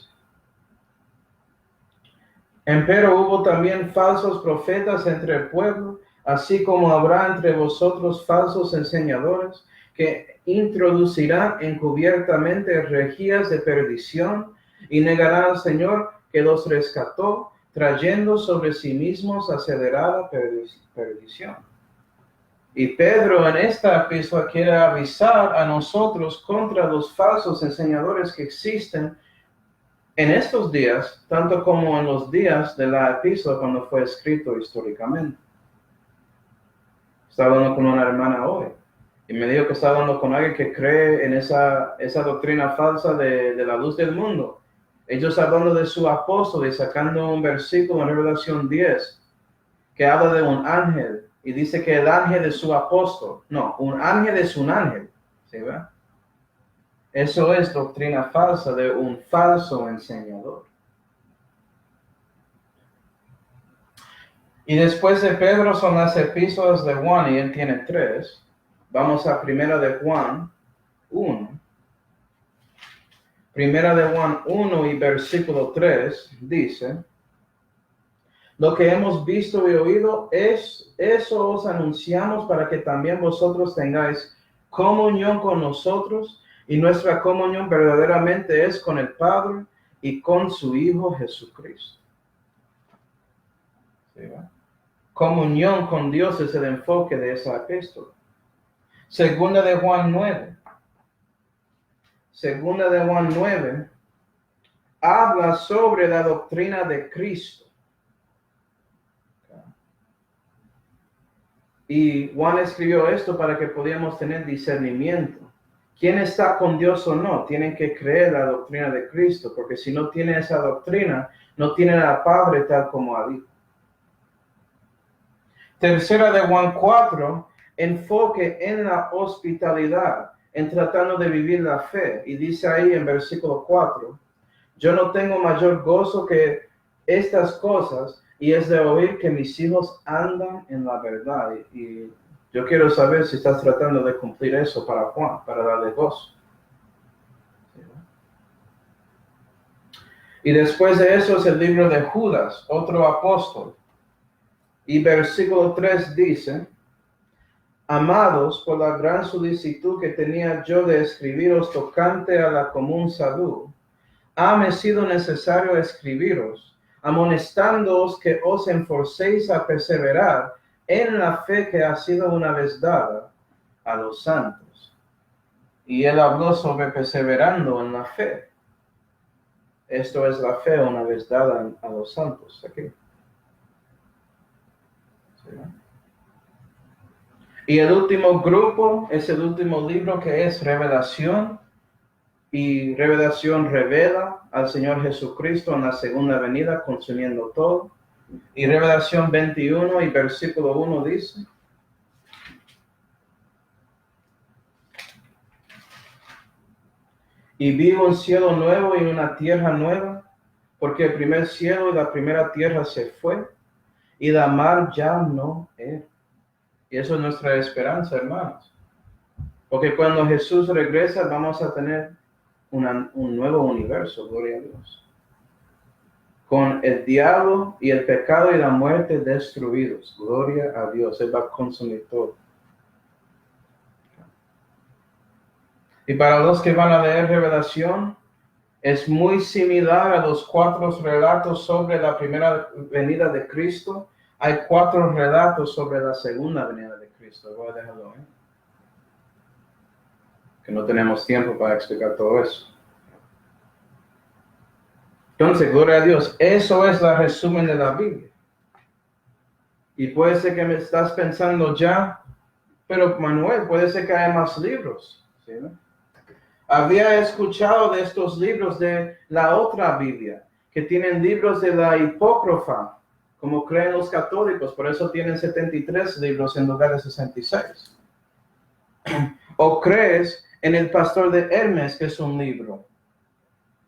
empero hubo también falsos profetas entre el pueblo, así como habrá entre vosotros falsos enseñadores, que introducirán encubiertamente herejías de perdición, y negarán al Señor que los rescató, trayendo sobre sí mismos acelerada perdición. Y Pedro en esta epístola quiere avisar a nosotros contra los falsos enseñadores que existen en estos días, tanto como en los días de la epístola cuando fue escrito históricamente. Estaba hablando con una hermana hoy y me dijo que estaba hablando con alguien que cree en esa doctrina falsa de la luz del mundo. Ellos hablando de su apóstol y sacando un versículo en Revelación 10 que habla de un ángel y dice que el ángel es su apóstol. No, un ángel es un ángel. ¿Sí ve? Eso es doctrina falsa de un falso enseñador. Y después de Pedro son las epístolas de Juan, y él tiene 3. Vamos a Primera de Juan 1. Primera de Juan 1 y versículo 3 dice: lo que hemos visto y oído, eso os anunciamos para que también vosotros tengáis comunión con nosotros, y nuestra comunión verdaderamente es con el Padre y con su Hijo Jesucristo. ¿Sí, comunión con Dios es el enfoque de esa epístola. Segunda de Juan 9. Segunda de Juan 9 habla sobre la doctrina de Cristo. Y Juan escribió esto para que podamos tener discernimiento. ¿Quién está con Dios o no? Tienen que creer la doctrina de Cristo, porque si no tienen esa doctrina, no tienen al Padre tal como al Hijo. Tercera de Juan 4, enfoque en la hospitalidad, en tratando de vivir la fe. Y dice ahí en versículo 4, yo no tengo mayor gozo que estas cosas, y es de oír que mis hijos andan en la verdad. Y yo quiero saber si estás tratando de cumplir eso para Juan, para darle gozo. Y después de eso es el libro de Judas, otro apóstol. Y versículo 3 dice: amados, por la gran solicitud que tenía yo de escribiros tocante a la común salud, ha sido necesario escribiros, amonestándoos que os enforcéis a perseverar en la fe que ha sido una vez dada a los santos. Y él habló sobre perseverando en la fe. Esto es la fe una vez dada a los santos aquí. ¿Sí? Y el último grupo es el último libro, que es Revelación. Y Revelación revela al Señor Jesucristo en la segunda venida, consumiendo todo. Y Revelación 21 y versículo 1 dice: y vi un cielo nuevo y una tierra nueva, porque el primer cielo y la primera tierra se fue, y la mar ya no era. Y eso es nuestra esperanza, hermanos. Porque cuando Jesús regresa, vamos a tener un nuevo universo, gloria a Dios. Con el diablo y el pecado y la muerte destruidos. Gloria a Dios. Él va a consumir todo. Y para los que van a leer Revelación, es muy similar a los 4 relatos sobre la primera venida de Cristo. Hay 4 relatos sobre la segunda venida de Cristo. Voy a dejarlo ahí. Que no tenemos tiempo para explicar todo eso. Entonces, gloria a Dios, eso es el resumen de la Biblia. Y puede ser que me estás pensando ya, pero Manuel, puede ser que haya más libros. ¿Sí, no? Había escuchado de estos libros de la otra Biblia, que tienen libros de la hipócrifa, como creen los católicos, por eso tienen 73 libros en lugar de 66. ¿O crees en el pastor de Hermes, que es un libro?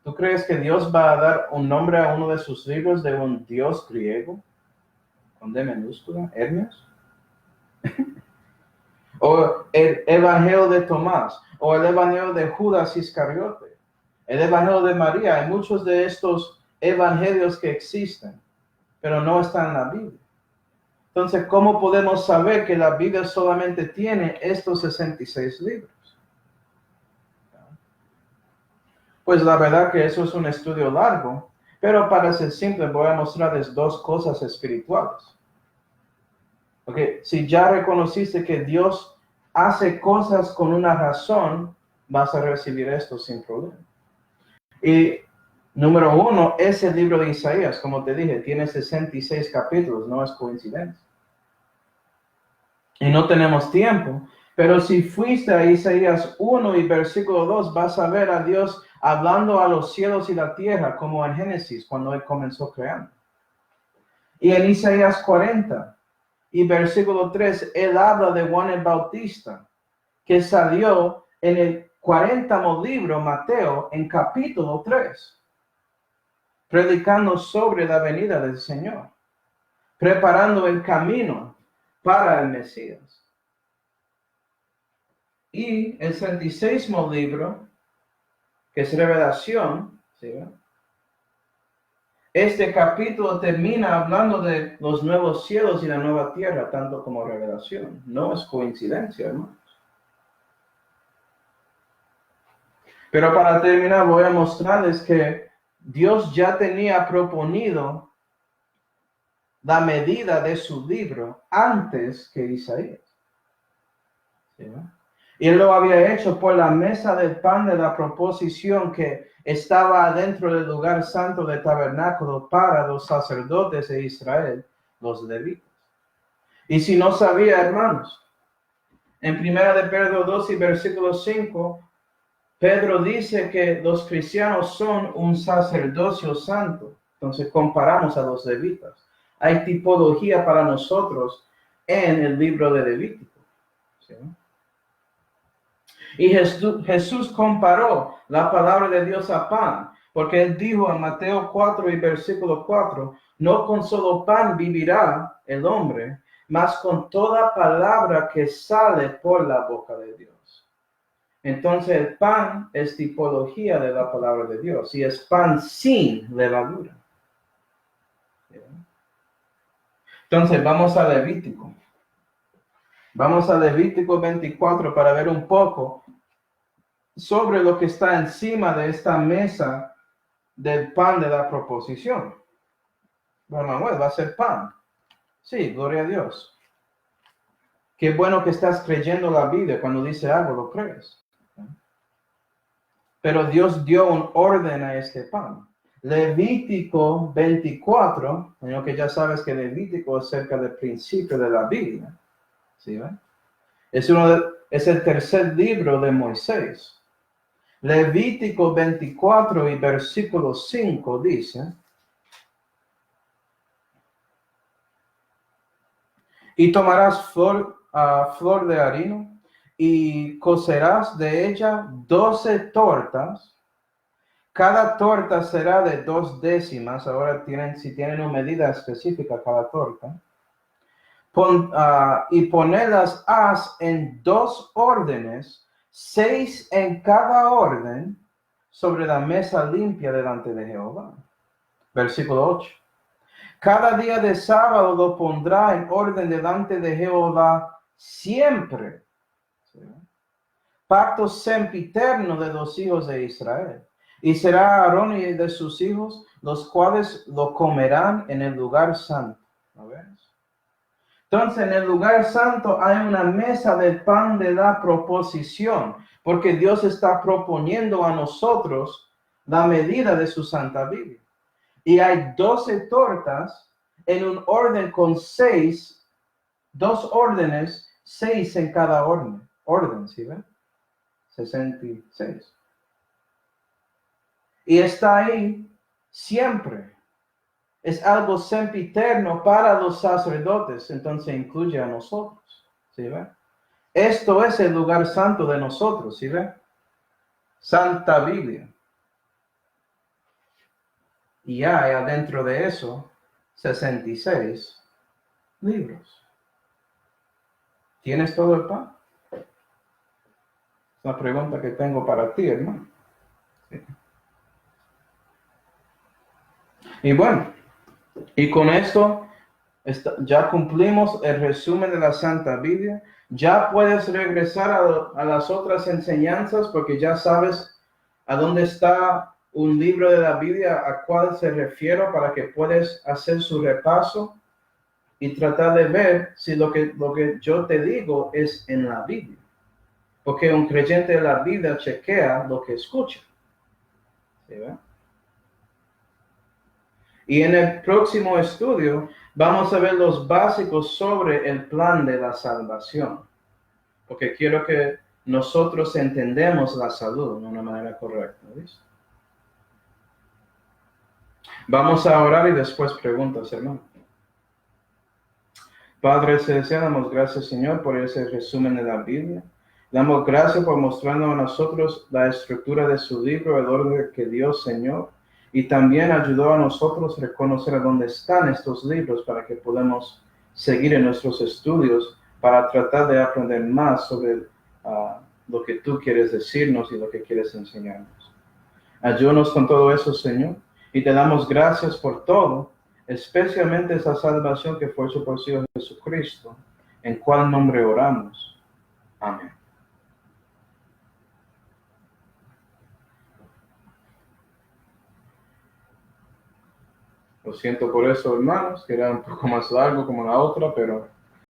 ¿Tú crees que Dios va a dar un nombre a uno de sus libros de un dios griego? Con D minúscula, Hermes. O el Evangelio de Tomás, o el Evangelio de Judas Iscariote, el Evangelio de María. Hay muchos de estos evangelios que existen, pero no están en la Biblia. Entonces, ¿cómo podemos saber que la Biblia solamente tiene estos 66 libros? Pues la verdad que eso es un estudio largo, pero para ser simple voy a mostrarles dos cosas espirituales. Okay. Si ya reconociste que Dios hace cosas con una razón, vas a recibir esto sin problema. Y número uno es el libro de Isaías. Como te dije, tiene 66 capítulos, no es coincidencia. Y no tenemos tiempo, pero si fuiste a Isaías 1 y versículo 2, vas a ver a Dios hablando a los cielos y la tierra, como en Génesis, cuando Él comenzó creando. Y en Isaías 40 y versículo 3, Él habla de Juan el Bautista, que salió en el 40º libro, Mateo, en capítulo 3, predicando sobre la venida del Señor, preparando el camino para el Mesías. Y el 66º libro, que es Revelación, ¿sí? Este capítulo termina hablando de los nuevos cielos y la nueva tierra, tanto como Revelación. No es coincidencia, hermanos. Pero para terminar, voy a mostrarles que Dios ya tenía proponido la medida de su libro antes que Isaías. ¿Sí? Y Él lo había hecho por la mesa del pan de la proposición que estaba adentro del lugar santo del tabernáculo para los sacerdotes de Israel, los levitas. Y si no sabía, hermanos, en 1 de Pedro 2 y versículo 5, Pedro dice que los cristianos son un sacerdocio santo. Entonces comparamos a los levitas. Hay tipología para nosotros en el libro de Levítico. ¿Sí? Y Jesús comparó la palabra de Dios a pan, porque Él dijo en Mateo 4 y versículo 4, no con solo pan vivirá el hombre, mas con toda palabra que sale por la boca de Dios. Entonces el pan es tipología de la palabra de Dios y es pan sin levadura. Entonces vamos a Levítico. Vamos a Levítico 24 para ver un poco sobre lo que está encima de esta mesa del pan de la proposición. Bueno, Manuel, va a ser pan. Sí, gloria a Dios. Qué bueno que estás creyendo la Biblia. Cuando dice algo, lo crees. Pero Dios dio un orden a este pan. Levítico 24, que ya sabes que Levítico es cerca del principio de la Biblia. ¿Sí, ven? Es el tercer libro de Moisés. Levítico 24 y versículo 5 dice, y tomarás flor de harina y cocerás de ella 12 tortas. Cada torta será de 2 décimas. Ahora si tienen una medida específica cada torta. Y ponerlas en 2 órdenes, 6 en cada orden, sobre la mesa limpia delante de Jehová. Versículo 8. Cada día de sábado lo pondrá en orden delante de Jehová siempre. ¿Sí? Pacto sempiterno de los hijos de Israel. Y será Aarón y de sus hijos, los cuales lo comerán en el lugar santo. ¿No ves? Entonces, en el lugar santo hay una mesa del pan de la proposición, porque Dios está proponiendo a nosotros la medida de su Santa Biblia. Y hay 12 tortas en un orden con 6, 2 órdenes, 6 en cada orden, ¿sí ven? 66. Y está ahí siempre. Es algo sempiterno para los sacerdotes, entonces incluye a nosotros, ¿sí ven? Esto es el lugar santo de nosotros, ¿sí ven? Santa Biblia. Y hay adentro de eso 66 libros. ¿Tienes todo el pan? Es una pregunta que tengo para ti, hermano. Sí. Y bueno, y con esto ya cumplimos el resumen de la Santa Biblia. Ya puedes regresar a las otras enseñanzas porque ya sabes a dónde está un libro de la Biblia a cuál se refiere para que puedas hacer su repaso y tratar de ver si lo que yo te digo es en la Biblia. Porque un creyente de la Biblia chequea lo que escucha. ¿Sí, ve? Y en el próximo estudio vamos a ver los básicos sobre el plan de la salvación. Porque quiero que nosotros entendamos la salud de una manera correcta. ¿Viste? Vamos a orar y después preguntas, hermano. Padre Celestial, damos gracias, Señor, por ese resumen de la Biblia. Damos gracias por mostrarnos a nosotros la estructura de su libro, el orden que Dios, Señor, y también ayudó a nosotros a reconocer a dónde están estos libros para que podamos seguir en nuestros estudios para tratar de aprender más sobre lo que tú quieres decirnos y lo que quieres enseñarnos. Ayúdanos con todo eso, Señor, y te damos gracias por todo, especialmente esa salvación que fue su por Jesucristo, en cuál nombre oramos. Amén. Lo siento por eso, hermanos, que era un poco más largo como la otra, pero